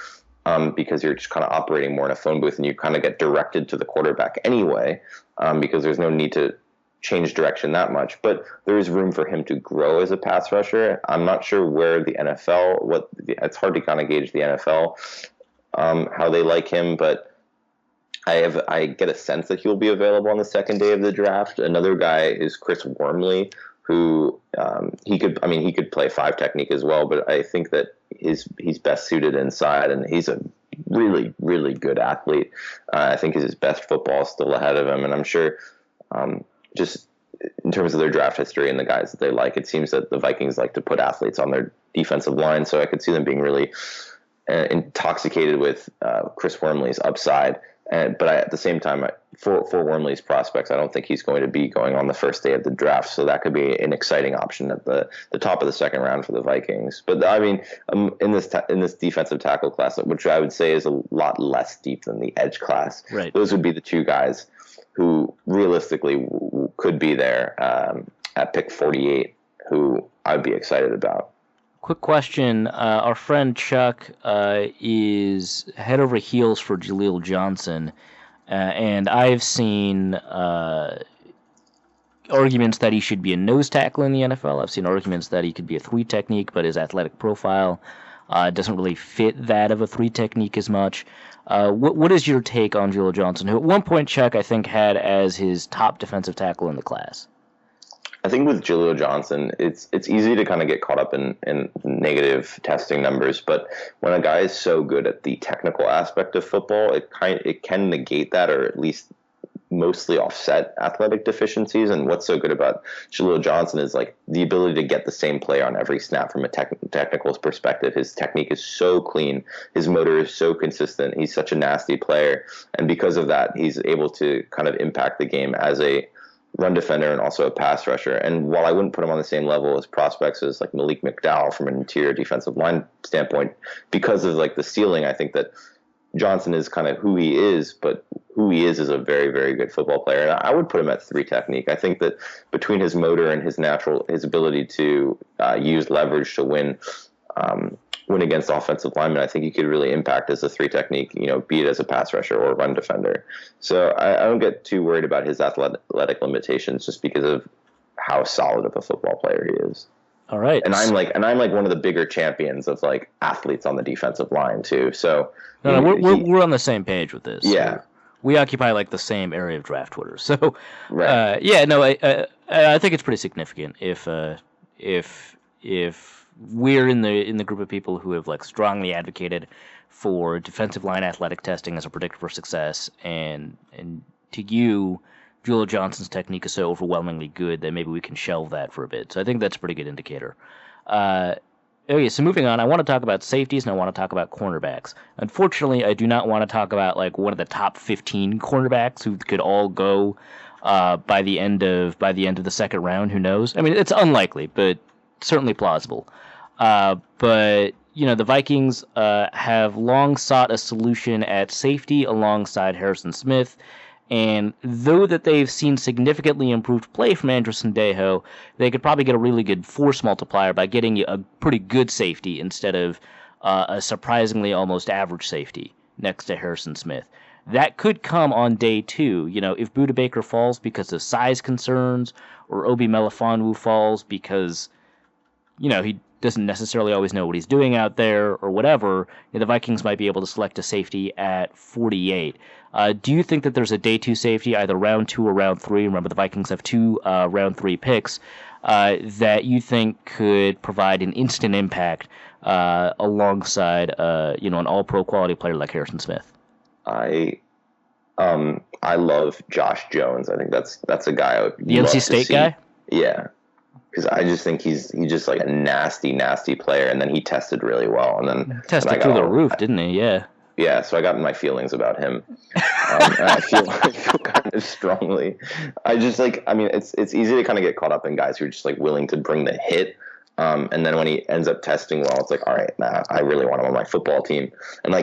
because you're just kind of operating more in a phone booth, and you kind of get directed to the quarterback anyway, because there's no need to change direction that much. But there is room for him to grow as a pass rusher. I'm not sure where the NFL, it's hard to kind of gauge the NFL, how they like him, but I get a sense that he'll be available on the second day of the draft. Another guy is Chris Wormley, who he could play five technique as well, but I think that he's best suited inside, and he's a really, really good athlete. I think his best football is still ahead of him, and I'm sure just in terms of their draft history and the guys that they like, it seems that the Vikings like to put athletes on their defensive line, so I could see them being really intoxicated with Chris Wormley's upside. But at the same time, for Wormley's prospects, I don't think he's going to be going on the first day of the draft. So that could be an exciting option at the top of the second round for the Vikings. But I mean, in this defensive tackle class, which I would say is a lot less deep than the edge class, right, those would be the two guys who realistically could be there at pick 48, who I'd be excited about. Quick question. Our friend Chuck is head over heels for Jaleel Johnson, and I've seen arguments that he should be a nose tackle in the NFL. I've seen arguments that he could be a three technique, but his athletic profile doesn't really fit that of a three technique as much. What is your take on Jaleel Johnson, who at one point Chuck, I think, had as his top defensive tackle in the class? I think with Jaleel Johnson, it's easy to kind of get caught up in negative testing numbers, but when a guy is so good at the technical aspect of football, it can negate that, or at least mostly offset athletic deficiencies. And what's so good about Jaleel Johnson is like the ability to get the same play on every snap from a technical perspective. His technique is so clean. His motor is so consistent. He's such a nasty player. And because of that, he's able to kind of impact the game as a run defender and also a pass rusher. And while I wouldn't put him on the same level as prospects as like Malik McDowell from an interior defensive line standpoint, because of like the ceiling, I think that Johnson is kind of who he is, but who he is a very, very good football player. And I would put him at three technique. I think that between his motor and his ability to use leverage to win against offensive linemen, I think he could really impact as a three technique, be it as a pass rusher or a run defender. So I don't get too worried about his athletic limitations just because of how solid of a football player he is. All right. And I'm like one of the bigger champions of like athletes on the defensive line too. So we're on the same page with this. Yeah. We occupy like the same area of draft Twitter. So right. I think it's pretty significant if we're in the group of people who have like strongly advocated for defensive line athletic testing as a predictor for success, and to you, Jaleel Johnson's technique is so overwhelmingly good that maybe we can shelve that for a bit. So I think that's a pretty good indicator. Okay, so moving on, I want to talk about safeties and I want to talk about cornerbacks. Unfortunately, I do not want to talk about like one of the top 15 cornerbacks who could all go by the end of the second round. Who knows? I mean, it's unlikely, but certainly plausible. But the Vikings have long sought a solution at safety alongside Harrison Smith. And though that they've seen significantly improved play from Andrew Sendejo, they could probably get a really good force multiplier by getting a pretty good safety instead of a surprisingly almost average safety next to Harrison Smith. That could come on day two. If Budda Baker falls because of size concerns, or Obi Melifonwu falls because, he doesn't necessarily always know what he's doing out there or whatever, the Vikings might be able to select a safety at 48. Do you think that there's a day two safety, either round 2 or round 3? Remember, the Vikings have 2 round 3 picks that you think could provide an instant impact alongside an all-pro quality player like Harrison Smith? I love Josh Jones. I think that's a guy I would the NC State guy. Yeah, because I just think he's just like a nasty player, and then he tested really well, and then tested through the roof, didn't he? Yeah. Yeah, so I got in my feelings about him. And I feel kind of strongly. It's easy to kind of get caught up in guys who are just like willing to bring the hit. And then when he ends up testing well, it's like, all right, I really want him on my football team. And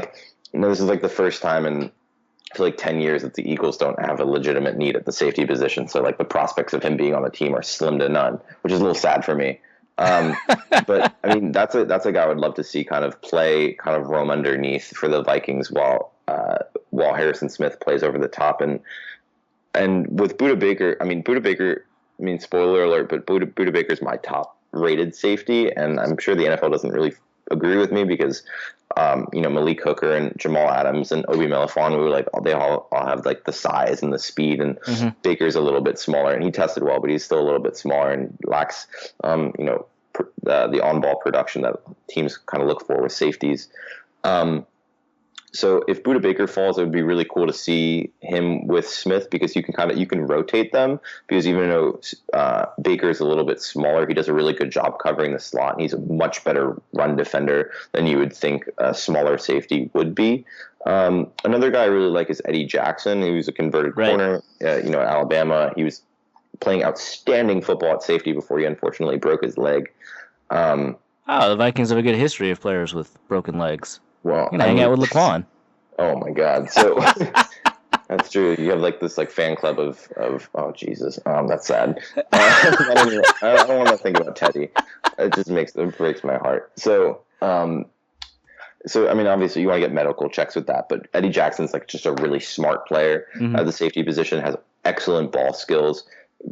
this is like the first time in I feel like 10 years that the Eagles don't have a legitimate need at the safety position. So like the prospects of him being on the team are slim to none, which is a little sad for me. But I mean, that's a guy I would love to see kind of roam underneath for the Vikings while Harrison Smith plays over the top. And with Budda Baker, spoiler alert, but Budda Baker's my top rated safety. And I'm sure the NFL doesn't really agree with me because Malik Hooker and Jamal Adams and Obi Melifonwu, like they all have like the size and the speed, and Baker's a little bit smaller, and he tested well, but he's still a little bit smaller and lacks, the on-ball production that teams kind of look for with safeties. So if Budda Baker falls, it would be really cool to see him with Smith, because you can rotate them, because even though Baker is a little bit smaller, he does a really good job covering the slot, and he's a much better run defender than you would think a smaller safety would be. Another guy I really like is Eddie Jackson, who's a converted corner, at Alabama. He was playing outstanding football at safety before he unfortunately broke his leg. The Vikings have a good history of players with broken legs. Well, hang out with Laquan. Oh my God! So that's true. You have like this fan club of oh Jesus, that's sad. I don't want to think about Teddy. It breaks my heart. So I mean, obviously you want to get medical checks with that, but Eddie Jackson's like just a really smart player. The safety position, has excellent ball skills,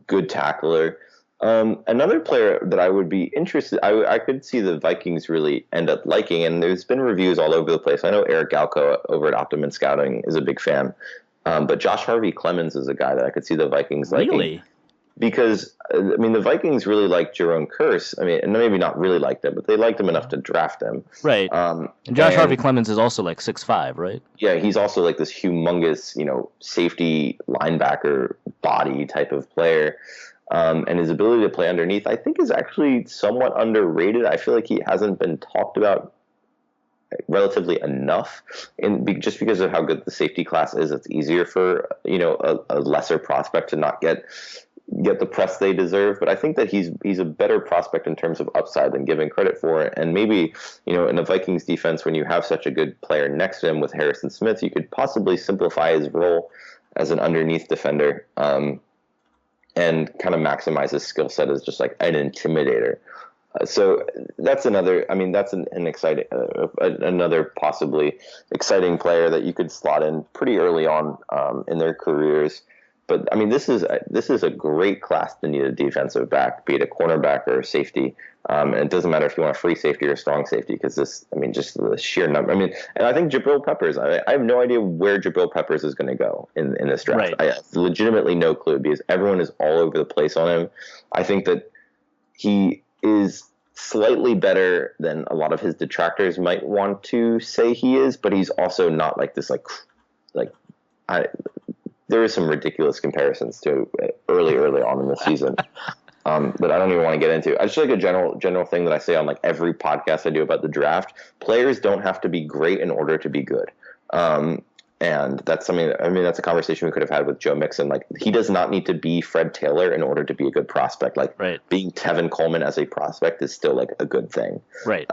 good tackler. Another player that I would be interested, I could see the Vikings really end up liking, and there's been reviews all over the place. I know Eric Galco over at Optimum Scouting is a big fan, but Josh Harvey-Clemens is a guy that I could see the Vikings liking. Really? Because, I mean, the Vikings really liked Jerome Kearse. I mean, and maybe not really liked him, but they liked him enough to draft him. Right. And Josh Harvey-Clemens is also like 6'5", right? Yeah, he's also like this humongous, safety linebacker body type of player. And his ability to play underneath, I think, is actually somewhat underrated. I feel like he hasn't been talked about relatively enough, just because of how good the safety class is. It's easier for a lesser prospect to not get the press they deserve. But I think that he's a better prospect in terms of upside than given credit for. And maybe in the Vikings defense, when you have such a good player next to him with Harrison Smith, you could possibly simplify his role as an underneath defender. And kind of maximize his skill set as just like an intimidator. So that's another. I mean, that's an exciting, another possibly exciting player that you could slot in pretty early on in their careers. But I mean, this is a great class to need a defensive back, be it a cornerback or a safety. And it doesn't matter if you want a free safety or a strong safety, because just the sheer number. I mean, and I think Jabril Peppers, I have no idea where Jabril Peppers is going to go in this draft. Right. I have legitimately no clue, because everyone is all over the place on him. I think that he is slightly better than a lot of his detractors might want to say he is, but he's also not like this, there is some ridiculous comparisons to early on in the season. That I don't even want to get into. I just like a general thing that I say on like every podcast I do about the draft. Players don't have to be great in order to be good. And that's something that's a conversation we could have had with Joe Mixon. Like, he does not need to be Fred Taylor in order to be a good prospect. Like, being Tevin Coleman as a prospect is still like a good thing. Right.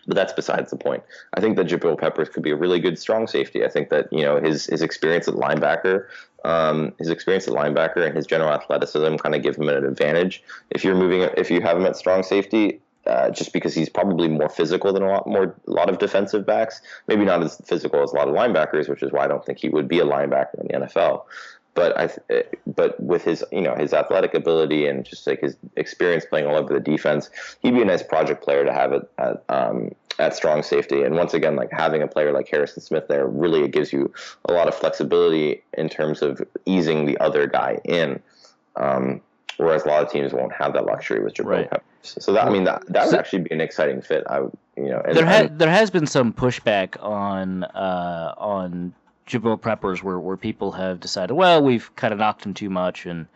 But that's besides the point. I think that Jabril Peppers could be a really good strong safety. I think that his experience at linebacker, and his general athleticism kind of give him an advantage. If you have him at strong safety, just because he's probably more physical than a lot of defensive backs. Maybe not as physical as a lot of linebackers, which is why I don't think he would be a linebacker in the NFL. But with his his athletic ability and just like his experience playing all over the defense, he'd be a nice project player to have at strong safety. And once again, like, having a player like Harrison Smith there, really, it gives you a lot of flexibility in terms of easing the other guy in. Whereas a lot of teams won't have that luxury with Jabril Peppers. So that would actually be an exciting fit. There has been some pushback on Jabril Peppers where people have decided, well, we've kind of knocked him too much, and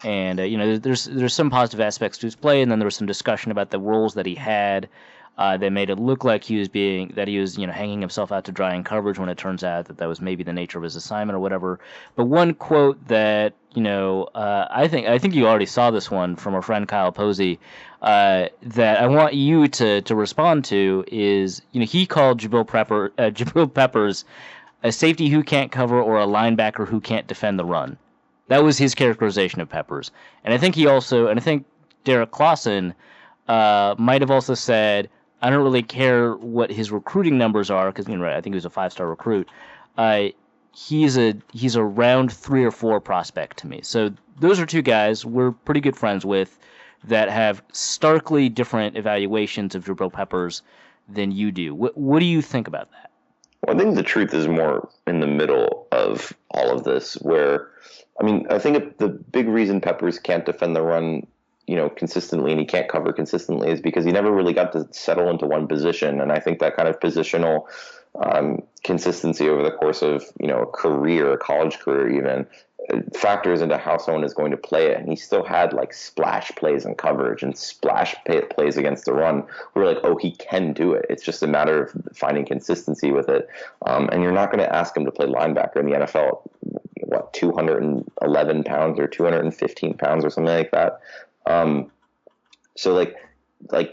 there's some positive aspects to his play, and then there was some discussion about the roles that he had that made it look like he was hanging himself out to dry in coverage, when it turns out that was maybe the nature of his assignment or whatever. But one quote that I think you already saw this one from our friend Kyle Posey, that I want you to respond to is, he called Jabril Peppers a safety who can't cover or a linebacker who can't defend the run. That was his characterization of Peppers. And I think Derek Clausen might have also said, I don't really care what his recruiting numbers are, because I think he was a 5-star recruit. He's a round 3 or 4 prospect to me. So those are two guys we're pretty good friends with that have starkly different evaluations of Jabril Peppers than you do. What do you think about that? Well, I think the truth is more in the middle of all of this, where, I mean, I think the big reason Peppers can't defend the run, consistently, and he can't cover consistently, is because he never really got to settle into one position. And I think that kind of positional consistency over the course of, a career, a college career even, factors into how someone is going to play it. And he still had like splash plays and coverage and splash plays against the run. We were like, oh, he can do it. It's just a matter of finding consistency with it. And you're not going to ask him to play linebacker in the NFL, 211 pounds or 215 pounds or something like that. So like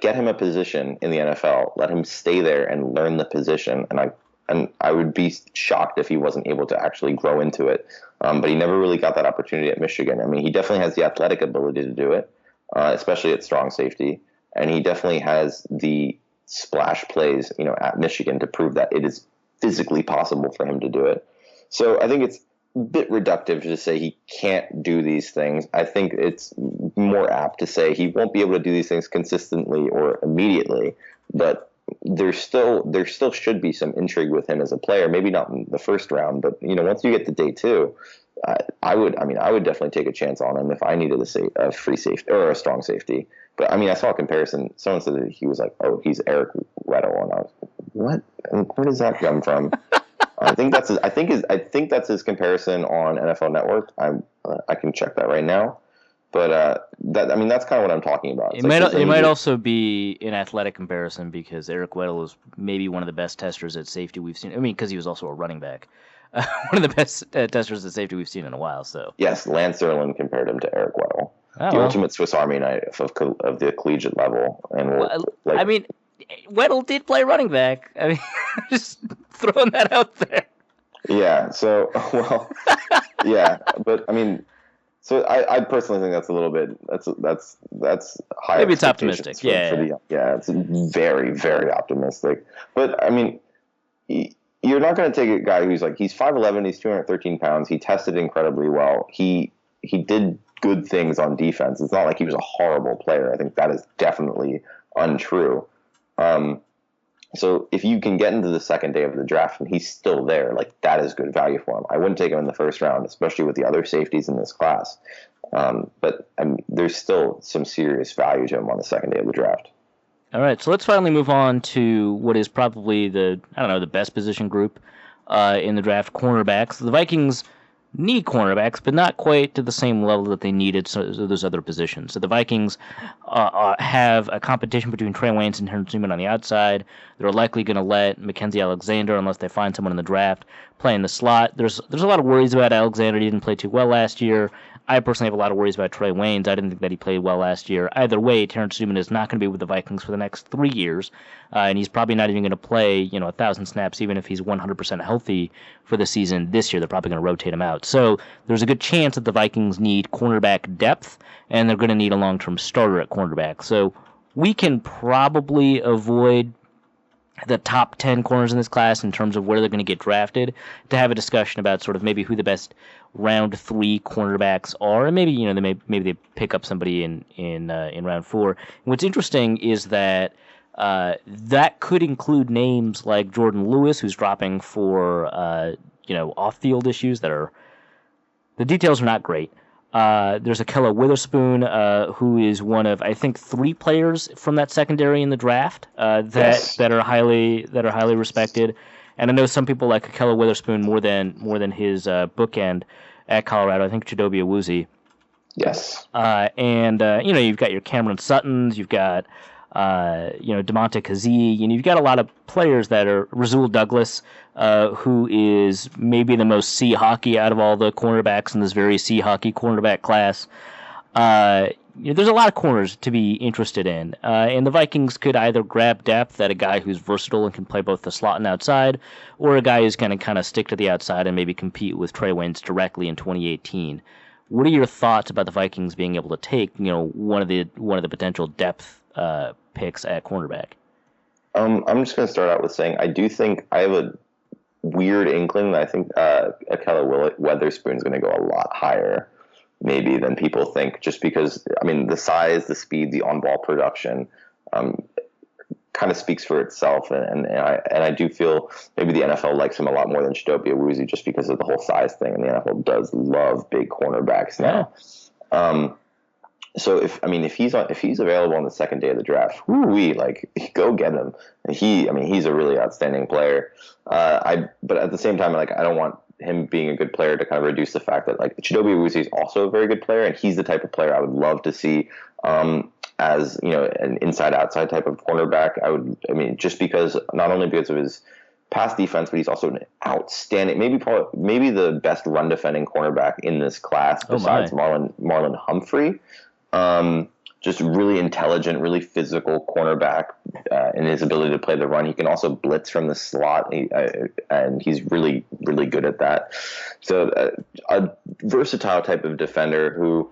get him a position in the NFL, let him stay there and learn the position. And I would be shocked if he wasn't able to actually grow into it. But he never really got that opportunity at Michigan. I mean, he definitely has the athletic ability to do it, especially at strong safety. And he definitely has the splash plays, at Michigan to prove that it is physically possible for him to do it. So I think it's a bit reductive to say he can't do these things. I think it's more apt to say he won't be able to do these things consistently or immediately, but there still should be some intrigue with him as a player. Maybe not in the first round, but once you get to day two, I would definitely take a chance on him if I needed a free safety or a strong safety. But I mean, I saw a comparison. Someone said that he was like, "Oh, he's Eric Weddle," and I was like, "What? Where does that come from?" I think that's his comparison on NFL Network. I can check that right now. But that's kind of what I'm talking about. It might also be an athletic comparison because Eric Weddle is maybe one of the best testers at safety we've seen. I mean, because he was also a running back. One of the best testers at safety we've seen in a while. So yes, Lance Erlin compared him to Eric Weddle, the ultimate Swiss Army knife of the collegiate level. And I mean, Weddle did play running back. I mean, just throwing that out there. Yeah. So yeah, but I mean. So I personally think that's a little bit that's high. Maybe it's optimistic. It's very, very optimistic. But I mean, you're not going to take a guy who's like he's 5'11", he's 213 pounds. He tested incredibly well. He did good things on defense. It's not like he was a horrible player. I think that is definitely untrue. So if you can get into the second day of the draft and he's still there, like that is good value for him. I wouldn't take him in the first round, especially with the other safeties in this class. But there's still some serious value to him on the second day of the draft. All right, so let's finally move on to what is probably the best position group in the draft, cornerbacks. The Vikings need cornerbacks, but not quite to the same level that they needed those other positions. So the Vikings have a competition between Trey Waynes and Terrence Newman on the outside. They're likely going to let Mackenzie Alexander, unless they find someone in the draft, play in the slot. There's a lot of worries about Alexander. He didn't play too well last year. I personally have a lot of worries about Trey Waynes. I didn't think that he played well last year. Either way, Terrence Newman is not going to be with the Vikings for the next 3 years, and he's probably not even going to play 1,000 snaps, even if he's 100% healthy for the season this year. They're probably going to rotate him out. So there's a good chance that the Vikings need cornerback depth, and they're going to need a long-term starter at cornerback. So we can probably avoid the top 10 corners in this class in terms of where they're going to get drafted to have a discussion about sort of maybe who the best round 3 cornerbacks are, and maybe they pick up somebody in round 4. And what's interesting is that that could include names like Jordan Lewis, who's dropping for off-field issues that are the details are not great. There's Akella Witherspoon, who is one of I think 3 players from that secondary in the draft that are highly respected. And I know some people like Akella Witherspoon more than his bookend at Colorado. I think Chidobe Awuzie. Yes. And you've got your Cameron Suttons, you've got DeMonte Kazee, you've got a lot of players that are Rasul Douglas, who is maybe the most sea hockey out of all the cornerbacks in this very sea hockey cornerback class. There's a lot of corners to be interested in, and the Vikings could either grab depth at a guy who's versatile and can play both the slot and outside, or a guy who's going to kind of stick to the outside and maybe compete with Trey Waynes directly in 2018. What are your thoughts about the Vikings being able to take one of the potential depth picks at cornerback? I'm just going to start out with saying I do think I have a weird inkling that I think Akella Witherspoon is going to go a lot higher maybe than people think, just because, I mean, the size, the speed, the on-ball production. kind of speaks for itself. And I do feel maybe the NFL likes him a lot more than Chidobe Awuzie just because of the whole size thing. And the NFL does love big cornerbacks now. Yeah. So if he's available on the second day of the draft, go get him. He's a really outstanding player. But at the same time, like, I don't want him being a good player to kind of reduce the fact that, like, Chidobe Awuzie is also a very good player, and he's the type of player I would love to see as, you know, an inside-outside type of cornerback. Just because, not only because of his pass defense, but he's also an outstanding, maybe the best run defending cornerback in this class besides Marlon Humphrey. Just really intelligent, really physical cornerback in his ability to play the run. He can also blitz from the slot, and he's really, really good at that. So a versatile type of defender who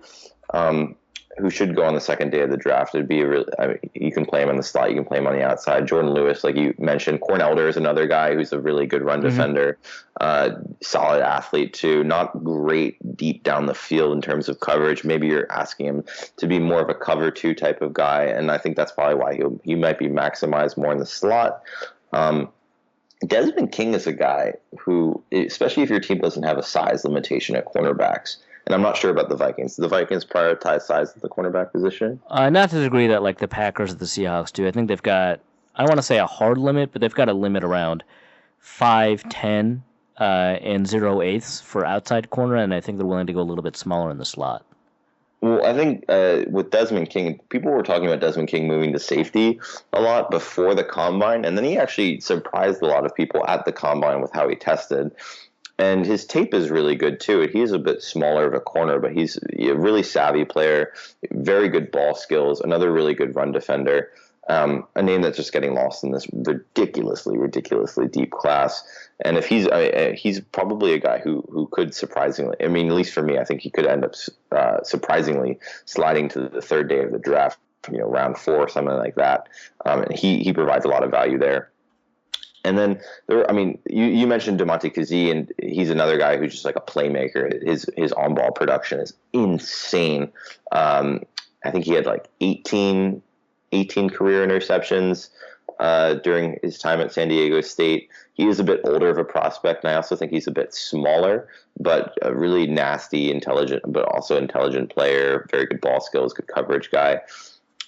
should go on the second day of the draft. It'd be you can play him in the slot, you can play him on the outside. Jordan Lewis, like you mentioned, Corn Elder is another guy who's a really good run defender, solid athlete too. Not great deep down the field in terms of coverage. Maybe you're asking him to be more of a cover two type of guy, and I think that's probably why he might be maximized more in the slot. Desmond King is a guy who, especially if your team doesn't have a size limitation at cornerbacks. And I'm not sure about the Vikings. Do the Vikings prioritize size at the cornerback position? Not to the degree that, like, the Packers or the Seahawks do. I think they've got, I don't want to say a hard limit, but they've got a limit around 5'10" and 0.8 for outside corner, and I think they're willing to go a little bit smaller in the slot. Well, I think with Desmond King, people were talking about Desmond King moving to safety a lot before the Combine, and then he actually surprised a lot of people at the Combine with how he tested. And his tape is really good, too. He is a bit smaller of a corner, but he's a really savvy player, very good ball skills, another really good run defender, a name that's just getting lost in this ridiculously deep class. And if he's probably a guy who could surprisingly, at least for me, I think he could end up surprisingly sliding to the third day of the draft, round 4 or something like that. And he provides a lot of value there. And then you mentioned Damontae Kazee, and he's another guy who's just like a playmaker. His on-ball production is insane. I think he had like 18 career interceptions during his time at San Diego State. He is a bit older of a prospect, and I also think he's a bit smaller, but a really nasty, intelligent, but also intelligent player. Very good ball skills, good coverage guy.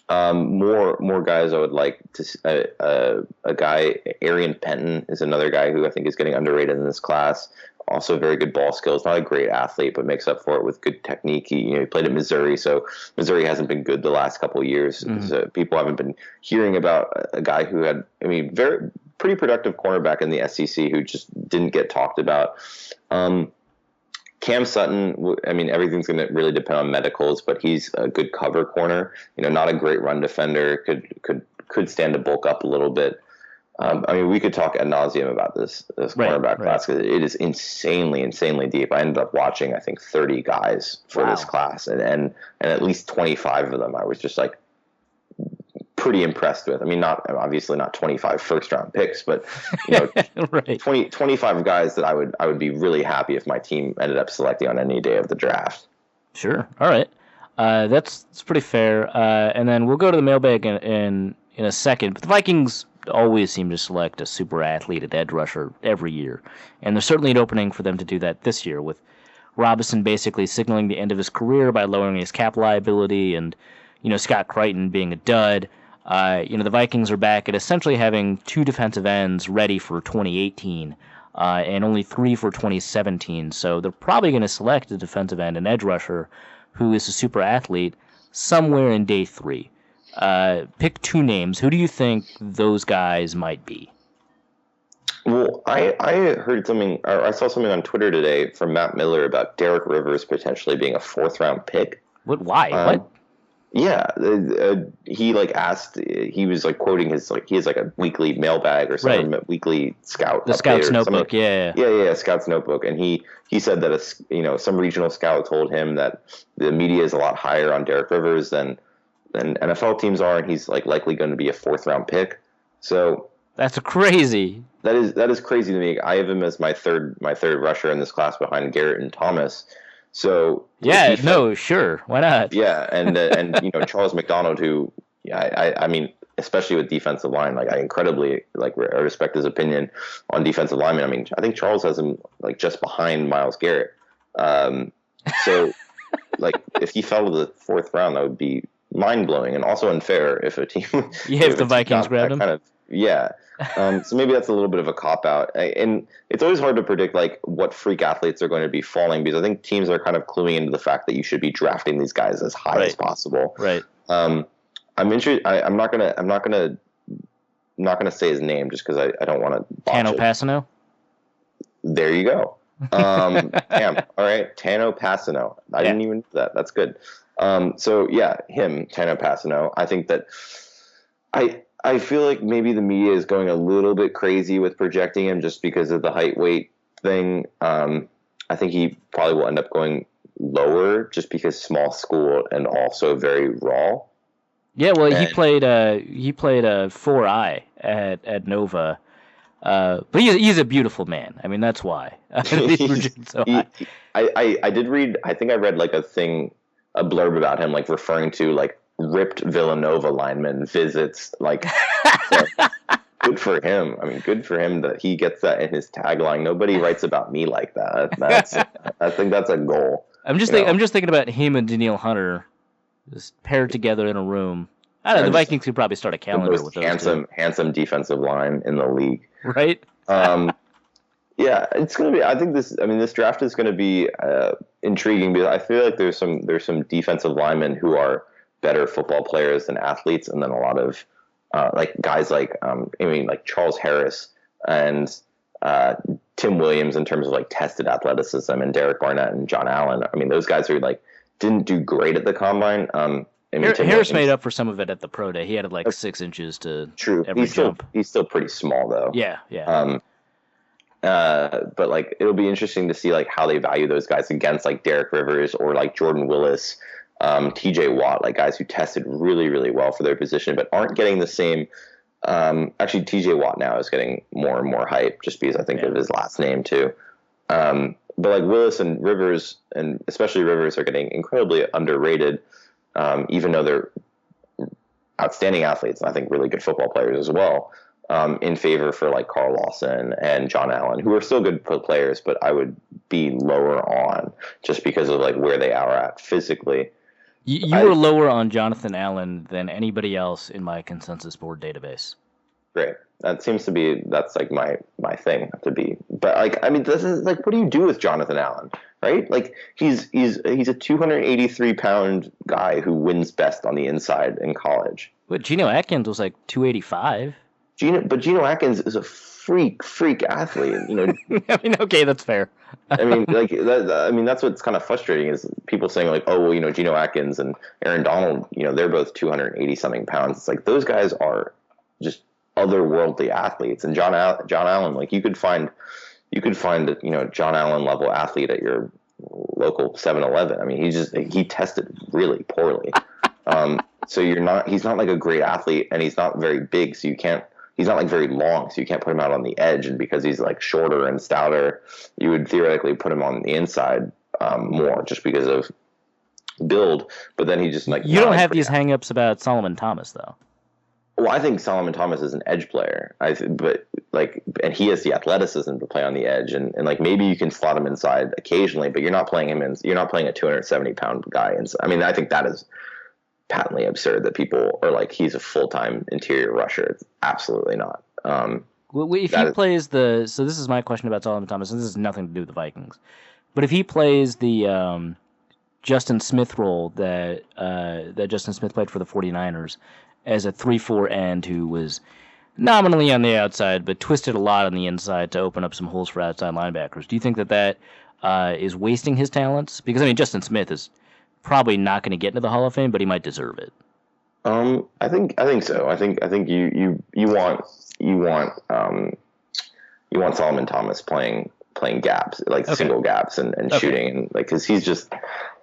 More guys I would like to a guy, Arian Penton is another guy who I think is getting underrated in this class. Also very good ball skills, not a great athlete, but makes up for it with good technique. He played at Missouri, so Missouri hasn't been good the last couple of years. So people haven't been hearing about a guy who had, very pretty productive cornerback in the SEC who just didn't get talked about. Cam Sutton, everything's going to really depend on medicals, but he's a good cover corner. Not a great run defender. Could stand to bulk up a little bit. We could talk ad nauseum about this cornerback class because it is insanely deep. I ended up watching, I think, 30 guys for this class, and at least 25 of them I was just like pretty impressed with. Obviously not 25 first-round picks, but 25 guys that I would be really happy if my team ended up selecting on any day of the draft. Sure. All right. That's pretty fair. And then we'll go to the mailbag in a second. But the Vikings always seem to select a super athlete at edge rusher every year, and there's certainly an opening for them to do that this year, with Robinson basically signaling the end of his career by lowering his cap liability, and Scott Crichton being a dud. The Vikings are back at essentially having 2 defensive ends ready for 2018 and only 3 for 2017. So they're probably going to select a defensive end, an edge rusher, who is a super athlete somewhere in day 3. Pick 2 names. Who do you think those guys might be? Well, I heard something, or I saw something on Twitter today from Matt Miller about Derek Rivers potentially being a 4th-round pick. What? Why? What? Yeah, he asked. He was quoting his he has a weekly mailbag or something, weekly scout. The Scout's notebook, yeah, Scout's notebook, and he said that some regional scout told him that the media is a lot higher on Derek Rivers than NFL teams are, and he's likely going to be a 4th-round pick. So that's crazy. That is crazy to me. I have him as my third rusher in this class behind Garrett and Thomas. So sure, why not? Yeah, and Charles McDonald, who especially with defensive line. Like I incredibly I respect his opinion on defensive linemen. I mean, I think Charles has him like just behind Myles Garrett. So like if he fell to the fourth round, that would be mind blowing and also unfair if a team. If the Vikings grabbed him. Kind of, yeah. So maybe that's a little bit of a cop out, and it's always hard to predict like what freak athletes are going to be falling because I think teams are kind of cluing into the fact that you should be drafting these guys as high as possible. Right. I'm interested. I'm not gonna say his name just because I don't want to. Tano Passano. There you go. Damn. All right, Tano Passano. I didn't even know that. That's good. So yeah, him, Tano Passano. I think that I feel like maybe the media is going a little bit crazy with projecting him just because of the height weight thing. I think he probably will end up going lower just because small school and also very raw. Yeah, well, he played 4I at Nova. But he's a beautiful man. I mean, that's why. So I did read. I think I read like a blurb about him, like referring to like ripped Villanova lineman visits. Like, so, good for him. I mean, good for him that he gets that in his tagline. Nobody writes about me like that. I think that's a goal. I'm just thinking about him and Danielle Hunter just paired together in a room. I don't know. The Vikings could probably start a calendar with those handsome defensive line in the league. Right. Yeah, it's gonna be. I think this draft is gonna be intriguing because I feel like there's some defensive linemen who are better football players than athletes, and then a lot of like guys like like Charles Harris and Tim Williams in terms of like tested athleticism, and Derek Barnett and John Allen. I mean, those guys who like didn't do great at the combine. Harris made up for some of it at the pro day. He had like 6 inches to every jump. He's still pretty small though. Yeah. But like it'll be interesting to see like how they value those guys against like Derek Rivers or like Jordan Willis, TJ Watt, like guys who tested really, really well for their position, but aren't getting the same. Actually, TJ Watt now is getting more and more hype just because I think of his last name too. But like Willis and Rivers, and especially Rivers, are getting incredibly underrated, even though they're outstanding athletes and I think really good football players as well. In favor for like Carl Lawson and John Allen, who are still good players, but I would be lower on just because of like where they are at physically. You were lower on Jonathan Allen than anybody else in my consensus board database. Great. That seems to be, that's like my thing to be. But like, I mean, this is like, what do you do with Jonathan Allen, right? Like he's a 283 pound guy who wins best on the inside in college. But Geno Atkins was like 285. Geno Atkins is a freak athlete. You know. I mean, okay, that's fair. I mean, like that. I mean, that's what's kind of frustrating is people saying like, oh, well, you know, Geno Atkins and Aaron Donald, you know, they're both 280 something pounds. It's like those guys are just otherworldly athletes. And John Allen, like you could find, you know, John Allen level athlete at your local 7-Eleven. I mean, he tested really poorly. So he's not like a great athlete, and he's not very big, so he's not like very long, so you can't put him out on the edge. And because he's like shorter and stouter, you would theoretically put him on the inside more just because of build. But then he just like you don't have these hangups about Solomon Thomas though. Well, I think Solomon Thomas is an edge player. But and he has the athleticism to play on the edge, and like maybe you can slot him inside occasionally, but you're not playing a 270 pound guy inside. I mean, I think that is patently absurd that people are like he's a full-time interior rusher. It's absolutely not. Well, if he plays so this is my question about Solomon Thomas, and this has nothing to do with the Vikings, but if he plays the Justin Smith role that Justin Smith played for the 49ers as a 3-4 end who was nominally on the outside but twisted a lot on the inside to open up some holes for outside linebackers, do you think that is wasting his talents? Because I mean, Justin Smith is probably not going to get into the Hall of Fame, but he might deserve it. I think so. I think you want Solomon Thomas playing gaps, like single gaps and shooting, and like because he's just,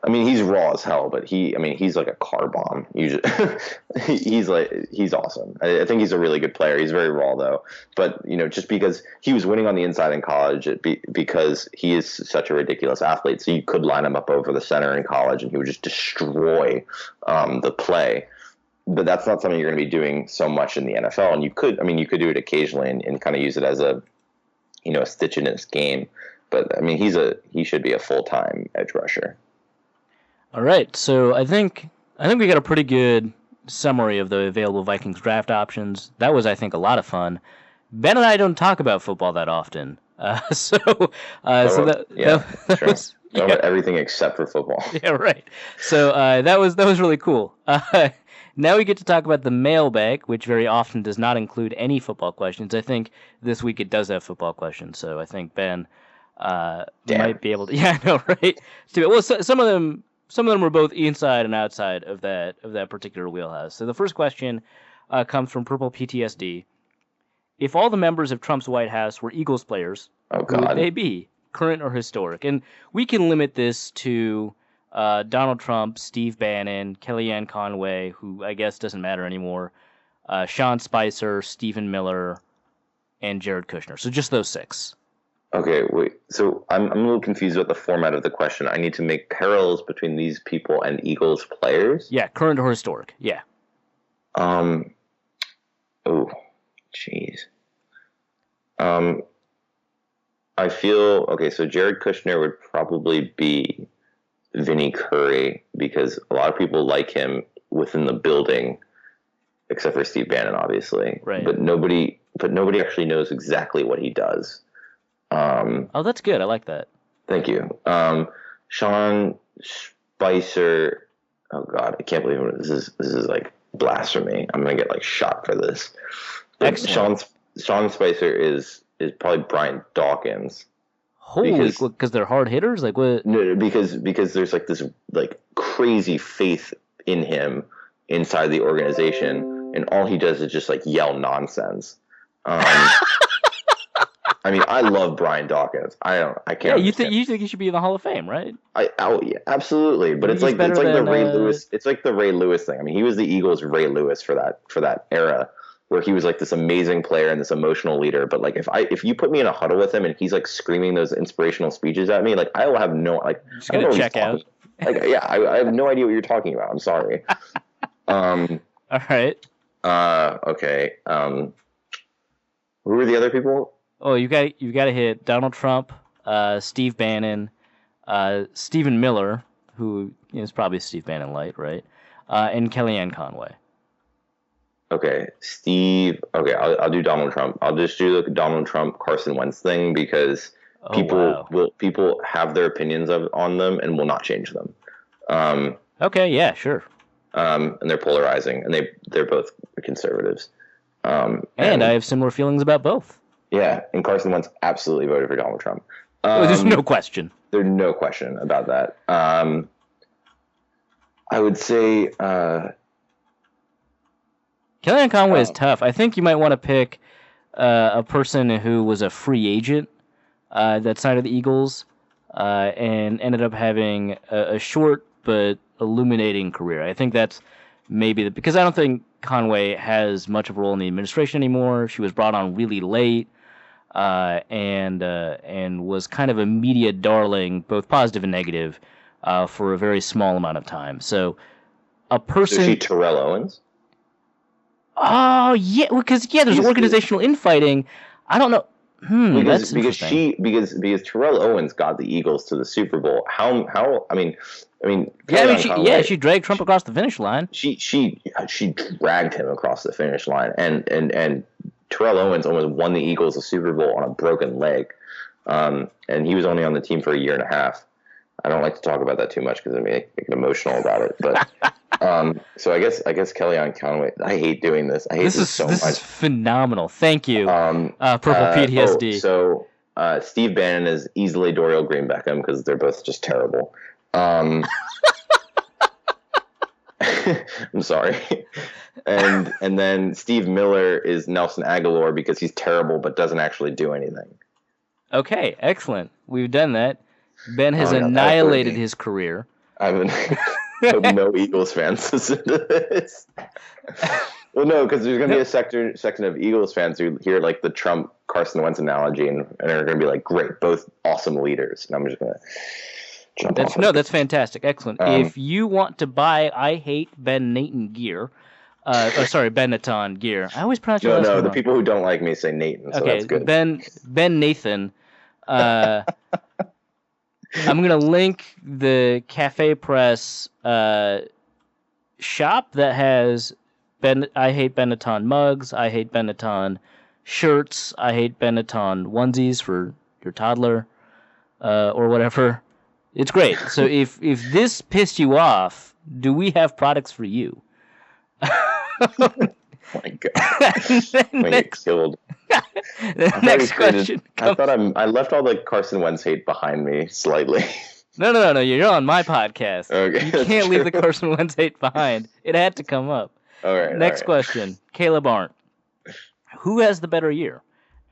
I mean, he's raw as hell, but he's like a car bomb. He's awesome. I think he's a really good player. He's very raw though, but you know, just because he was winning on the inside in college, because he is such a ridiculous athlete, so you could line him up over the center in college, and he would just destroy the play. but that's not something you're going to be doing so much in the NFL. And you could do it occasionally and kind of use it as a stitch in his game. But I mean, he should be a full-time edge rusher. All right, so I think we got a pretty good summary of the available Vikings draft options. That was, I think, a lot of fun. Ben and I don't talk about football that often, so that sure. was, everything except for football. Yeah, right. So that was really cool. Now we get to talk about the mailbag, which very often does not include any football questions. I think this week it does have football questions, so I think Ben might be able to. Yeah, I know, right? Well, some of them were both inside and outside of that particular wheelhouse. So the first question comes from Purple PTSD. If all the members of Trump's White House were Eagles players, who would they be, current or historic? And we can limit this to Donald Trump, Steve Bannon, Kellyanne Conway, who I guess doesn't matter anymore, Sean Spicer, Stephen Miller, and Jared Kushner. So just those 6. Okay, wait. So I'm a little confused about the format of the question. I need to make parallels between these people and Eagles players? Yeah, current or historic. Yeah. Oh, jeez. I feel okay. So Jared Kushner would probably be Vinny Curry because a lot of people like him within the building, except for Steve Bannon, obviously. Right. But nobody actually knows exactly what he does. Oh, that's good. I like that. Thank you. Sean Spicer. Oh God, I can't believe this is like blasphemy. I'm gonna get like shot for this. Excellent. Sean Spicer is probably Brian Dawkins. Holy, because they're hard hitters? Like what? No, because there's like this like crazy faith in him inside the organization, and all he does is just like yell nonsense. I mean, I love Brian Dawkins. I can't. Yeah, you think he should be in the Hall of Fame, right? Yeah, absolutely. But it's like the Ray Lewis. It's like the Ray Lewis thing. I mean, he was the Eagles' Ray Lewis for that era, where he was like this amazing player and this emotional leader. But like if you put me in a huddle with him and he's like screaming those inspirational speeches at me, like I will have no like. Just gonna check out. Like yeah, I have no idea what you're talking about. I'm sorry. All right. Okay. Who were the other people? Oh, you got to hit Donald Trump, Steve Bannon, Stephen Miller, who is probably Steve Bannon light, right? And Kellyanne Conway. Okay, Steve. Okay, I'll do Donald Trump. I'll just do the Donald Trump Carson Wentz thing because people have their opinions on them and will not change them. Okay, yeah, sure. And they're polarizing, and they're both conservatives. And I have similar feelings about both. Yeah, and Carson Wentz absolutely voted for Donald Trump. There's no question. There's no question about that. I would say Kellyanne Conway is tough. I think you might want to pick a person who was a free agent that signed with the Eagles and ended up having a short but illuminating career. I think that's maybe because I don't think Conway has much of a role in the administration anymore. She was brought on really late. And was kind of a media darling, both positive and negative, for a very small amount of time. So, a person. Is she Terrell Owens? Oh yeah, because there's organizational infighting. I don't know. Because Terrell Owens got the Eagles to the Super Bowl. She dragged Trump across the finish line. She dragged him across the finish line, and Terrell Owens almost won the Eagles a Super Bowl on a broken leg, and he was only on the team for a year and a half. I don't like to talk about that too much because I get emotional about it. But so I guess Kellyanne Conway. I hate doing this. I hate this so much. This is phenomenal. Thank you, Purple PTSD. So Steve Bannon is easily Dorial Green Beckham because they're both just terrible. I'm sorry. And then Steve Miller is Nelson Aguilar because he's terrible but doesn't actually do anything. Okay, excellent. We've done that. Ben has annihilated his career. I hope no Eagles fans listen to this. Well, no, because there's going to be a section of Eagles fans who hear like the Trump Carson Wentz analogy and are going to be like, great, both awesome leaders. And I'm just going to jump off. That's fantastic. Excellent. If you want to buy I Hate Ben Nathan gear, Sorry, Benetton gear. I always pronounce your No, last no, name the wrong. people who don't like me say Nathan, so Okay, that's good. Ben Nathan. Uh, I'm gonna link the Cafe Press shop that has I hate Benetton mugs. I hate Benetton shirts. I hate Benetton onesies for your toddler or whatever. It's great. So if this pissed you off, do we have products for you? Oh my God, I'm gonna get killed. Next question. I left all the Carson Wentz hate behind me slightly. No. You're on my podcast. Okay, You that's can't leave the true. Carson Wentz hate behind. It had to come up. All right. Next question. Caleb Arndt. Who has the better year?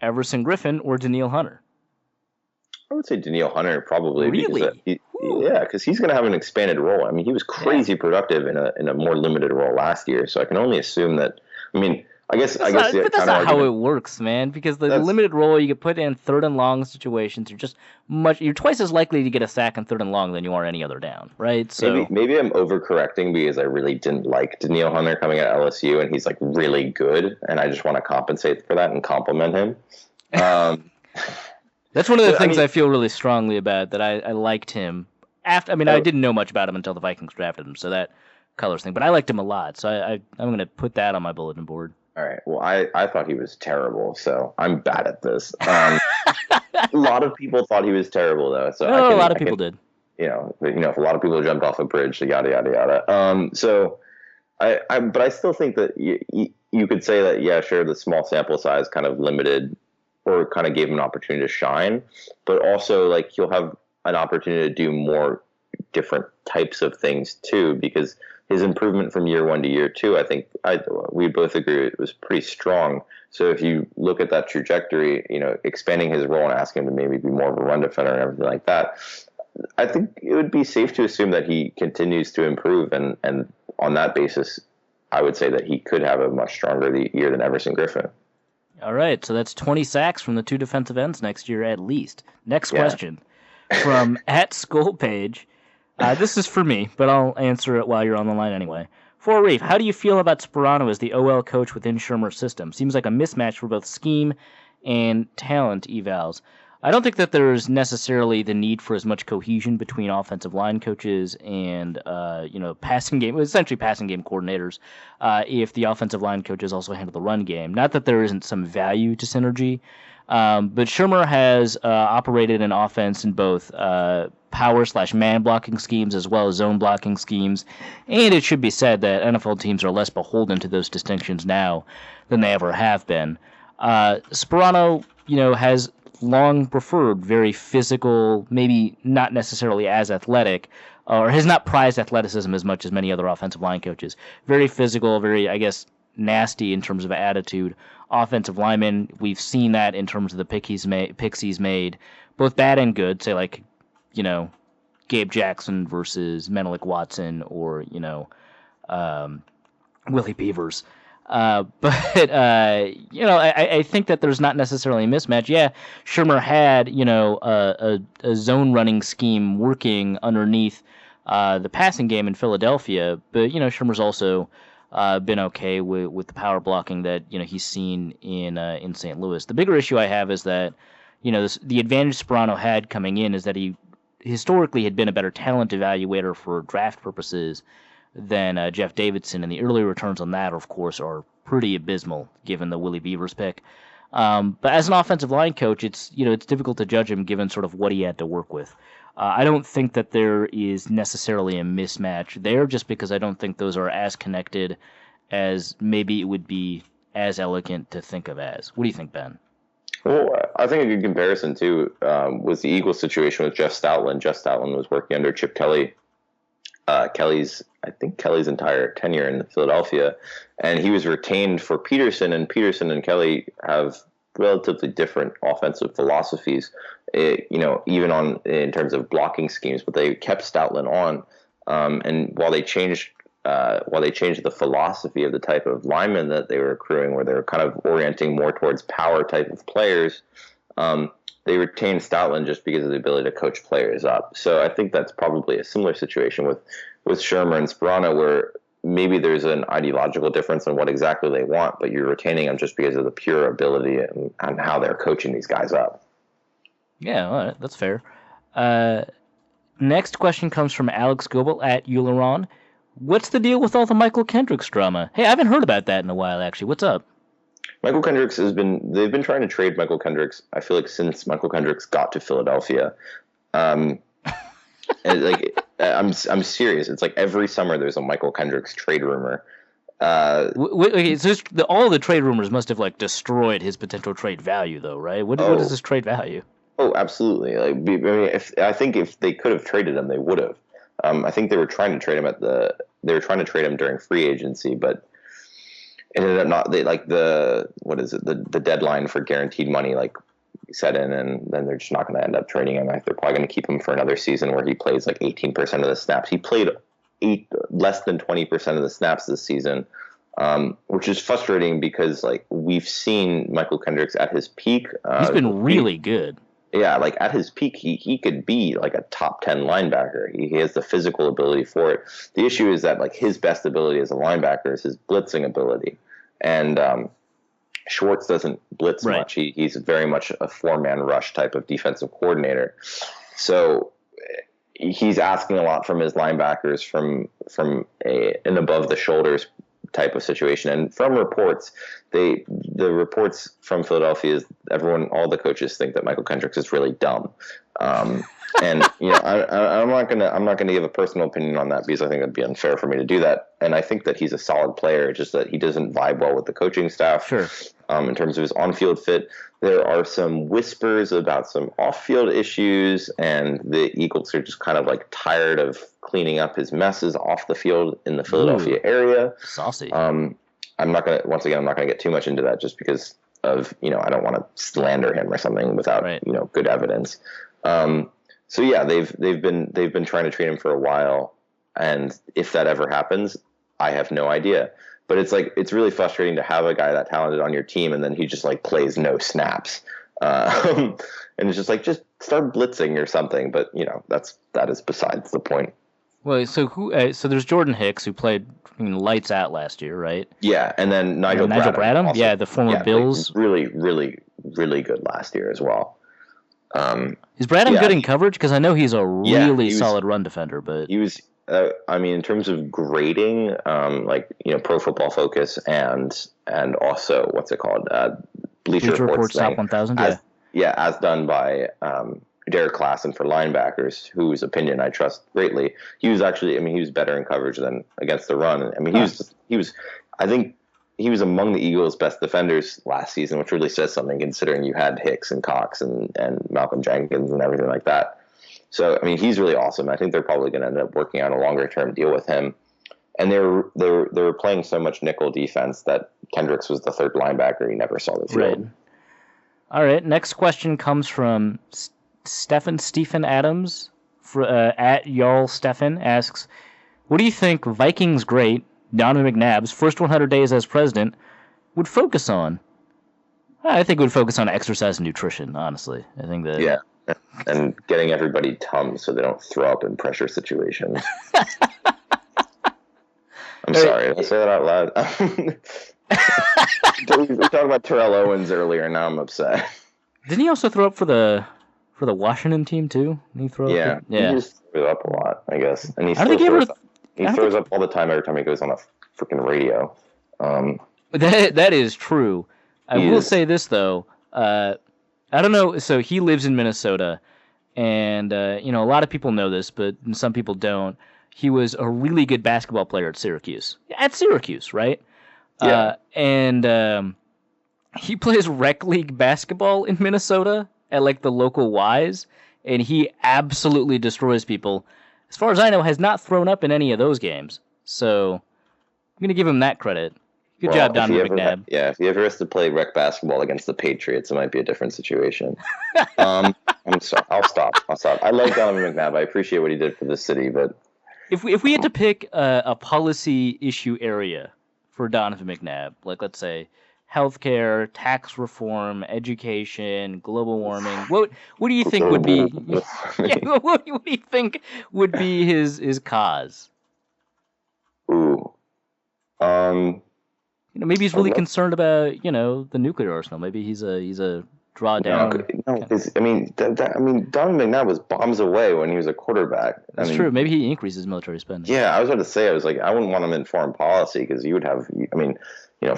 Everson Griffin or Daniil Hunter? I would say Daniil Hunter probably. Really? Because he's going to have an expanded role. I mean, he was crazy productive in a more limited role last year. So I can only assume that. I mean, I guess But that's not how it works, man. Because the limited role, you get put in third and long situations. You're twice as likely to get a sack in third and long than you are any other down, right? So maybe I'm overcorrecting because I really didn't like Daniil Hunter coming at LSU, and he's like really good, and I just want to compensate for that and compliment him. That's one of the things I feel really strongly about, that I liked him. I didn't know much about him until the Vikings drafted him, so that colors thing. But I liked him a lot, so I'm going to put that on my bulletin board. All right. Well, I thought he was terrible, so I'm bad at this. A lot of people thought he was terrible, though. So a lot of people did. If a lot of people jumped off a bridge, yada yada yada. But I still think that you could say that, yeah, sure, the small sample size kind of limited or kind of gave him an opportunity to shine, but also like he'll have an opportunity to do more different types of things too, because his improvement from year one to year two, I think we both agree it was pretty strong. So if you look at that trajectory, expanding his role and asking him to maybe be more of a run defender and everything like that, I think it would be safe to assume that he continues to improve. And on that basis, I would say that he could have a much stronger year than Everson Griffin. All right. So that's 20 sacks from the two defensive ends next year at least. Next question from @SkullPage. This is for me, but I'll answer it while you're on the line anyway. For Arif, how do you feel about Sperano as the OL coach within Shermer's system? Seems like a mismatch for both scheme and talent evals. I don't think that there's necessarily the need for as much cohesion between offensive line coaches and passing game coordinators if the offensive line coaches also handle the run game. Not that there isn't some value to synergy, but Shermer has operated an offense in both power/man blocking schemes as well as zone blocking schemes, and it should be said that NFL teams are less beholden to those distinctions now than they ever have been. Sperano, has long preferred very physical, maybe not necessarily as athletic, or has not prized athleticism as much as many other offensive line coaches. Very physical, very, I guess, nasty in terms of attitude. Offensive linemen, we've seen that in terms of the picks he's made, both bad and good. Say like, Gabe Jackson versus Menelik Watson, or Willie Beavers. I think that there's not necessarily a mismatch. Yeah, Shermer had a zone running scheme working underneath the passing game in Philadelphia, but Shermer's also been okay with the power blocking that he's seen in St. Louis. The bigger issue I have is that the advantage Sperano had coming in is that he historically had been a better talent evaluator for draft purposes than Jeff Davidson, and the early returns on that, of course, are pretty abysmal given the Willie Beavers pick. But as an offensive line coach, it's difficult to judge him given sort of what he had to work with. I don't think that there is necessarily a mismatch there, just because I don't think those are as connected as maybe it would be as elegant to think of as. What do you think, Ben? Well, I think a good comparison, too, was the Eagles situation with Jeff Stoutland. Jeff Stoutland was working under Chip Kelly, Kelly's entire tenure in Philadelphia, and he was retained for Peterson, and Peterson and Kelly have relatively different offensive philosophies, even in terms of blocking schemes, but they kept Stoutland on, and while they changed the philosophy of the type of linemen that they were accruing, where they were kind of orienting more towards power type of players, they retained Stoutland just because of the ability to coach players up. So I think that's probably a similar situation with Shermer and Sperano, where maybe there's an ideological difference in what exactly they want, but you're retaining them just because of the pure ability and how they're coaching these guys up. Yeah, all right, that's fair. Next question comes from Alex Goebel at Euleron. What's the deal with all the Michael Kendricks drama? Hey, I haven't heard about that in a while, actually. What's up? They've been trying to trade Michael Kendricks, I feel like, since Michael Kendricks got to Philadelphia. And I'm serious. It's like every summer there's a Michael Kendricks trade rumor. Okay, so all the trade rumors must have like destroyed his potential trade value, though, right? What is his trade value? Oh, absolutely. Like, I mean, if they could have traded him, they would have. I think they were trying to trade him during free agency, but it ended up not. They like the deadline for guaranteed money like set in, and then they're just not going to end up trading him. They're probably going to keep him for another season where he plays like 18% of the snaps. He played less than 20% of the snaps this season, which is frustrating because like we've seen Michael Kendricks at his peak. He's been really good. Yeah, like at his peak, he could be like a top 10 linebacker. He has the physical ability for it. The issue is that like his best ability as a linebacker is his blitzing ability, and Schwartz doesn't blitz much. He's very much a 4-man rush type of defensive coordinator. So he's asking a lot from his linebackers from an above the shoulders type of situation. And from reports, the reports from Philadelphia is all the coaches think that Michael Kendricks is really dumb. And I'm not gonna give a personal opinion on that because I think it'd be unfair for me to do that. And I think that he's a solid player, just that he doesn't vibe well with the coaching staff. Sure. In terms of his on-field fit, there are some whispers about some off-field issues, and the Eagles are just kind of like tired of cleaning up his messes off the field in the Philadelphia area. Saucy. I'm not gonna get too much into that just because of I don't want to slander him or something without good evidence. So yeah, they've been trying to trade him for a while, and if that ever happens, I have no idea. But it's really frustrating to have a guy that talented on your team, and then he just like plays no snaps, and it's just like just start blitzing or something. But that is besides the point. Well, so there's Jordan Hicks who played lights out last year, right? Yeah, and then Nigel Bradham, also, yeah, the former Bills, really, really, really good last year as well. Is Bradham good in coverage? Because I know he's a really solid run defender, but he was. In terms of grading, Pro Football Focus and also what's it called, Bleacher Report's Top 1000, as done by Derek Klassen for linebackers, whose opinion I trust greatly. He was actually, he was better in coverage than against the run. I think he was among the Eagles' best defenders last season, which really says something considering you had Hicks and Cox and Malcolm Jenkins and everything like that. So, he's really awesome. I think they're probably going to end up working out a longer-term deal with him. And they were playing so much nickel defense that Kendricks was the third linebacker. He never saw the field. Right. All right, next question comes from Stephen Adams at Jarl Stephen asks, what do you think Vikings great Donovan McNabb's first 100 days as president would focus on? I think it would focus on exercise and nutrition, honestly. I think that... Yeah. And getting everybody Tums so they don't throw up in pressure situations. I'm sorry, did I say that out loud? We were talking about Terrell Owens earlier, and now I'm upset. Didn't he also throw up for the Washington team too? Didn't he throw up? Yeah, he just threw up a lot, I guess. And he throws up all the time every time he goes on a freaking radio. That is true. I will say this though. I don't know. So he lives in Minnesota, and a lot of people know this, but some people don't. He was a really good basketball player at Syracuse. Right? Yeah. And he plays rec league basketball in Minnesota at like the local Y's, and he absolutely destroys people. As far as I know, has not thrown up in any of those games. So I'm gonna give him that credit. Good job, Donovan McNabb. If he ever has to play rec basketball against the Patriots, it might be a different situation. I'm sorry. I'll stop. I like Donovan McNabb. I appreciate what he did for the city, but if we had to pick a policy issue area for Donovan McNabb, like let's say healthcare, tax reform, education, global warming, what do you think would be? What do you think would be his cause? Ooh. Maybe he's really concerned about the nuclear arsenal. Maybe he's a drawdown. No, because Donovan McNabb was bombs away when he was a quarterback. That's true. Maybe he increases military spending. Yeah, I was about to say, I was like, I wouldn't want him in foreign policy because you would have,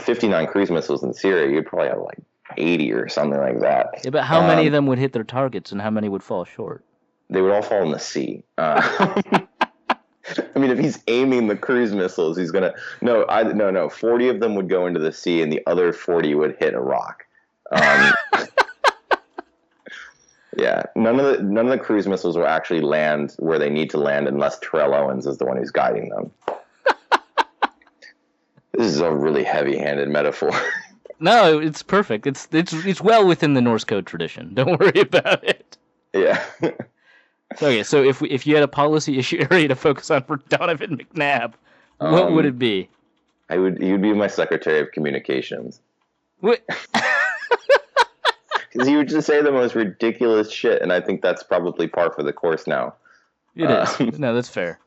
59 cruise missiles in Syria, you'd probably have like 80 or something like that. Yeah, but how many of them would hit their targets and how many would fall short? They would all fall in the sea. If he's aiming the cruise missiles, he's gonna 40 of them would go into the sea, and the other 40 would hit a rock. Yeah, none of the cruise missiles will actually land where they need to land unless Terrell Owens is the one who's guiding them. This is a really heavy-handed metaphor. No, it's perfect. It's well within the Norse code tradition. Don't worry about it. Yeah. Okay, so if you had a policy issue area to focus on for Donovan McNabb, what would it be? You'd be my Secretary of Communications. What? Because he would just say the most ridiculous shit, and I think that's probably par for the course now. It is. No, that's fair.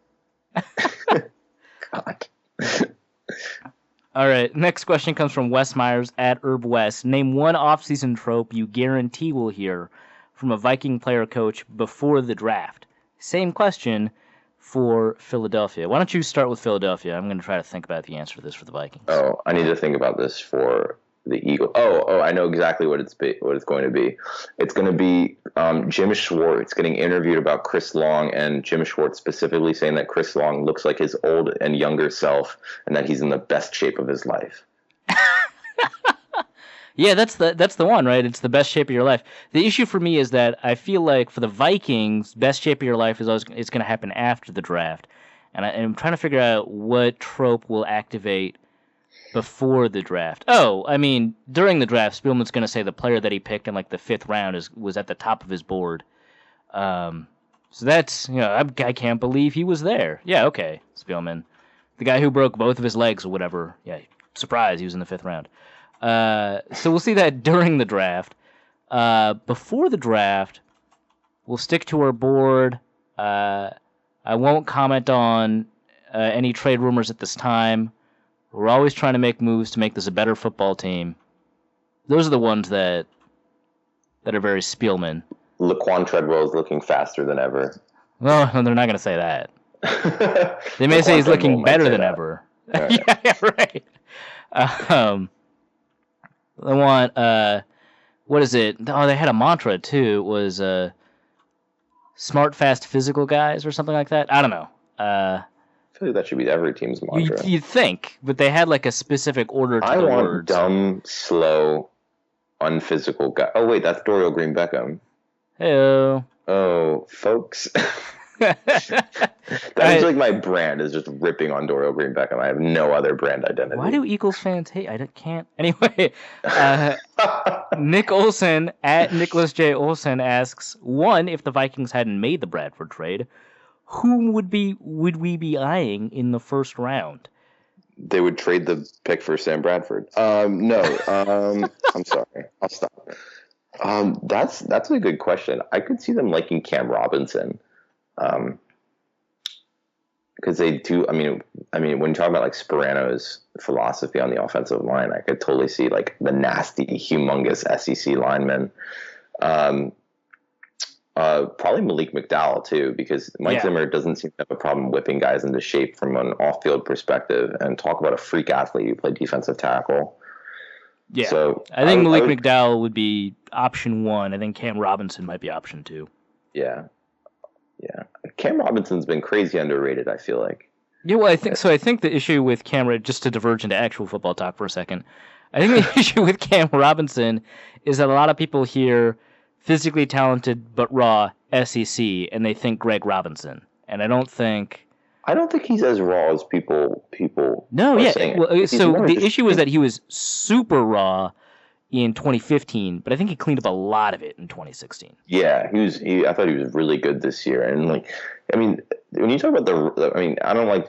God. All right, next question comes from Wes Myers at HerbWest. Name one off-season trope you guarantee we'll hear from a Viking player coach before the draft. Same question for Philadelphia. Why don't you start with Philadelphia? I'm going to try to think about the answer to this for the Vikings. Oh, I need to think about this for the Eagles. Oh, I know exactly what it's going to be. It's going to be Jim Schwartz getting interviewed about Chris Long, and Jim Schwartz specifically saying that Chris Long looks like his old and younger self, and that he's in the best shape of his life. Yeah, that's the one, right? It's the best shape of your life. The issue for me is that I feel like for the Vikings, best shape of your life is it's going to happen after the draft, and I'm trying to figure out what trope will activate before the draft. During the draft, Spielman's going to say the player that he picked in like the 5th round was at the top of his board. So that's I can't believe he was there. Yeah, okay, Spielman, the guy who broke both of his legs or whatever. Yeah, surprise, he was in the 5th round. So we'll see that during the draft. Before the draft, we'll stick to our board. I won't comment on any trade rumors at this time. We're always trying to make moves to make this a better football team. Those are the ones that are very Spielman. Laquan Treadwell is looking faster than ever. Well, they're not going to say that. They may say he's looking better than ever. Right. Yeah, right. I want, what is it? Oh, they had a mantra, too. It was smart, fast, physical guys or something like that. I don't know. I feel like that should be every team's mantra. You'd think, but they had like a specific order to the words. I want dumb, slow, unphysical guy. Oh, wait, that's Dorial Green Beckham. Hey-o. Oh, folks. That is like my brand, is just ripping on Dorial Green Beckham. I have no other brand identity. Why do Eagles fans hate? I can't. Anyway, Nick Olson at Nicholas J. Olson asks, one, if the Vikings hadn't made the Bradford trade, whom would we be eyeing in the 1st round? They would trade the pick for Sam Bradford. No. I'm sorry. I'll stop. That's a good question. I could see them liking Cam Robinson. Because they do. When you talk about like Sperano's philosophy on the offensive line, I could totally see like the nasty, humongous SEC lineman. Probably Malik McDowell too, because Mike Zimmer doesn't seem to have a problem whipping guys into shape from an off-field perspective. And talk about a freak athlete who played defensive tackle. Yeah, so I think Malik McDowell would be option 1. I think Cam Robinson might be option 2. Yeah. Yeah, Cam Robinson's been crazy underrated, I feel like. Yeah, well, I think the issue with Cam, just to diverge into actual football talk for a second, I think the issue with Cam Robinson is that a lot of people hear physically talented but raw SEC, and they think Greg Robinson. And I don't think he's as raw as people. No, yeah. Well, so the issue is that he was super raw in 2015, but I think he cleaned up a lot of it in 2016. Yeah, I thought he was really good this year, and when you talk about I don't like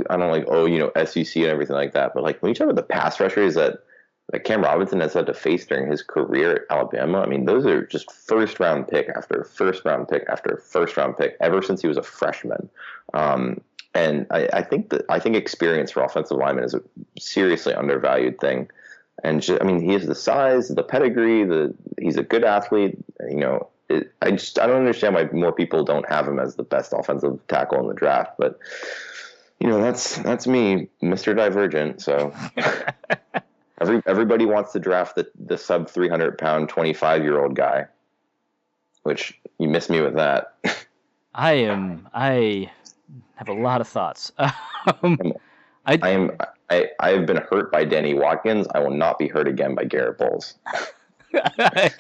SEC and everything like that, but like when you talk about the pass rushers that Cam Robinson has had to face during his career at Alabama, those are just 1st round pick after 1st round pick after 1st round pick ever since he was a freshman. And And I think experience for offensive linemen is a seriously undervalued thing. And just, I mean, he has the size, the pedigree, he's a good athlete. I don't understand why more people don't have him as the best offensive tackle in the draft. But that's me, Mr. Divergent. So everybody wants to draft the sub 300-pound 25-year-old guy, which you miss me with that. I have a lot of thoughts. I've been hurt by Danny Watkins. I will not be hurt again by Garrett Bowles. I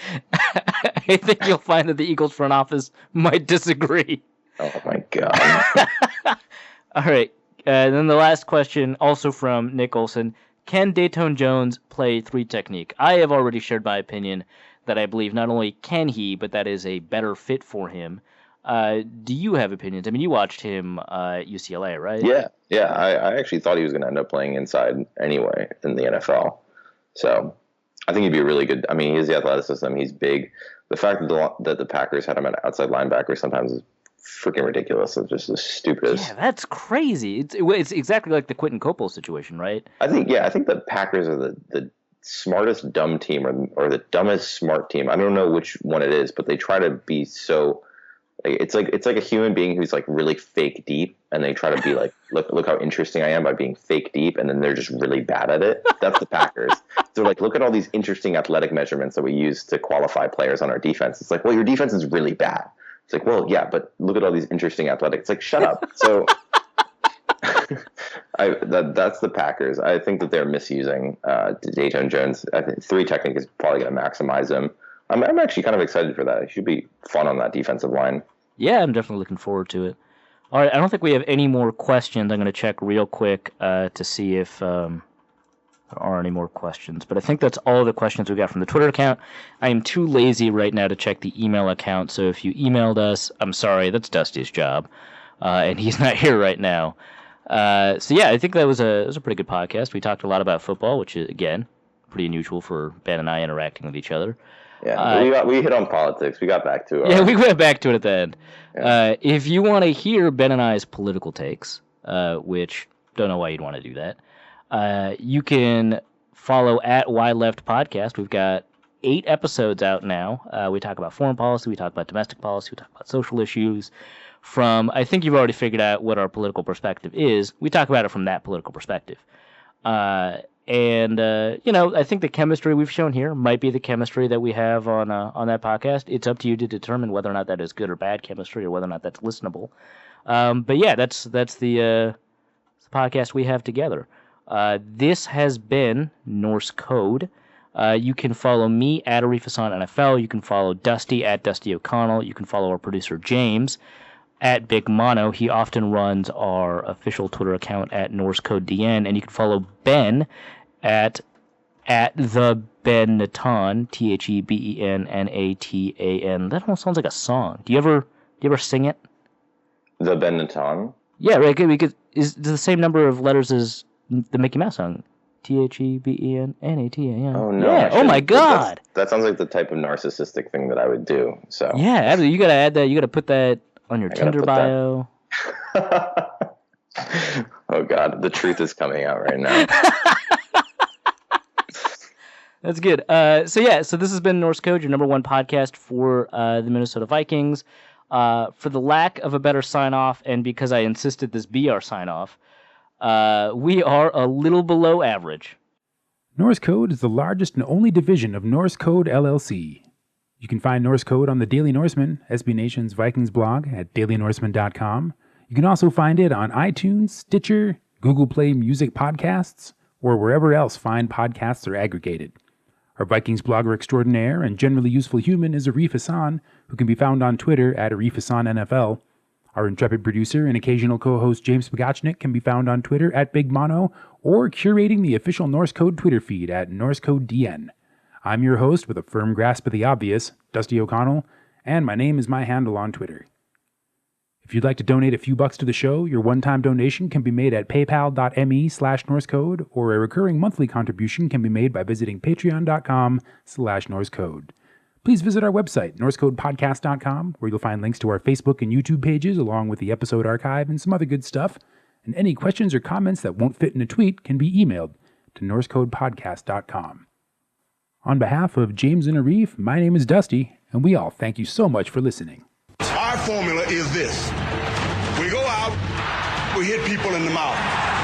think you'll find that the Eagles front office might disagree. Oh my God. All right. Then the last question, also from Nick Olson. Can Dayton Jones play 3 technique? I have already shared my opinion that I believe not only can he, but that is a better fit for him. Do you have opinions? I mean, you watched him at UCLA, right? Yeah. I actually thought he was going to end up playing inside anyway in the NFL. So I think he'd be really good. I mean, he has the athleticism. He's big. The fact that the Packers had him at outside linebacker sometimes is freaking ridiculous. It's just the stupidest. Yeah, that's crazy. It's exactly like the Quentin Coppola situation, right? I think the Packers are the smartest dumb team or the dumbest smart team. I don't know which one it is, but they try to be so. It's like a human being who's like really fake deep, and they try to be like, look how interesting I am by being fake deep, and then they're just really bad at it. That's the Packers. They're like, look at all these interesting athletic measurements that we use to qualify players on our defense. It's like, well, your defense is really bad. It's like, well, yeah, but look at all these interesting athletics. It's like, shut up. So that's the Packers. I think that they're misusing Dayton Jones. I think 3 technique is probably going to maximize him. I'm actually kind of excited for that. It should be fun on that defensive line. Yeah, I'm definitely looking forward to it. All right, I don't think we have any more questions. I'm going to check real quick to see if there are any more questions. But I think that's all the questions we got from the Twitter account. I am too lazy right now to check the email account, so if you emailed us, I'm sorry, that's Dusty's job, and he's not here right now. So yeah, I think that was a pretty good podcast. We talked a lot about football, which is, again, pretty unusual for Ben and I interacting with each other. Yeah, we hit on politics. We got back to it. Yeah, we went back to it at the end. Yeah. If you want to hear Ben and I's political takes, which don't know why you'd want to do that, you can follow at Why Left Podcast. We've got 8 episodes out now. We talk about foreign policy, we talk about domestic policy, we talk about social issues. I think you've already figured out what our political perspective is. We talk about it from that political perspective. And I think the chemistry we've shown here might be the chemistry that we have on that podcast. It's up to you to determine whether or not that is good or bad chemistry, or whether or not that's listenable. But yeah, that's the podcast we have together. This has been Norse Code. You can follow me at Arif Hasan NFL. You can follow Dusty at Dusty O'Connell. You can follow our producer James at Big Mono. He often runs our official Twitter account at Norse Code DN, and you can follow Ben at the Ben Natan, TheBennNatan. That almost sounds like a song. Do you ever sing it? The Ben Natan? Yeah, right. Because it's the same number of letters as the Mickey Mouse song. TheBennNatan. Oh no! Yeah. Oh my God! That sounds like the type of narcissistic thing that I would do. So yeah, absolutely. You gotta add that. You gotta put that on your Tinder bio. Oh God, the truth is coming out right now. That's good. So this has been Norse Code, your number 1 podcast for the Minnesota Vikings. For the lack of a better sign-off, and because I insisted this be our sign-off, we are a little below average. Norse Code is the largest and only division of Norse Code LLC. You can find Norse Code on the Daily Norseman, SB Nation's Vikings blog, at dailynorseman.com. You can also find it on iTunes, Stitcher, Google Play Music Podcasts, or wherever else fine podcasts are aggregated. Our Vikings blogger extraordinaire and generally useful human is Arif Hasan, who can be found on Twitter at Arif Hasan NFL. Our intrepid producer and occasional co-host James Pagachnik can be found on Twitter at Big Mono, or curating the official Norse Code Twitter feed at Norse Code DN. I'm your host with a firm grasp of the obvious, Dusty O'Connell, and my name is my handle on Twitter. If you'd like to donate a few bucks to the show, your one-time donation can be made at paypal.me/NorseCode, or a recurring monthly contribution can be made by visiting patreon.com/NorseCode. Please visit our website, norsecodepodcast.com, where you'll find links to our Facebook and YouTube pages, along with the episode archive and some other good stuff. and any questions or comments that won't fit in a tweet can be emailed to NorseCodePodcast.com. On behalf of James and Arif, my name is Dusty, and we all thank you so much for listening. Our formula is this. We go out, we hit people in the mouth.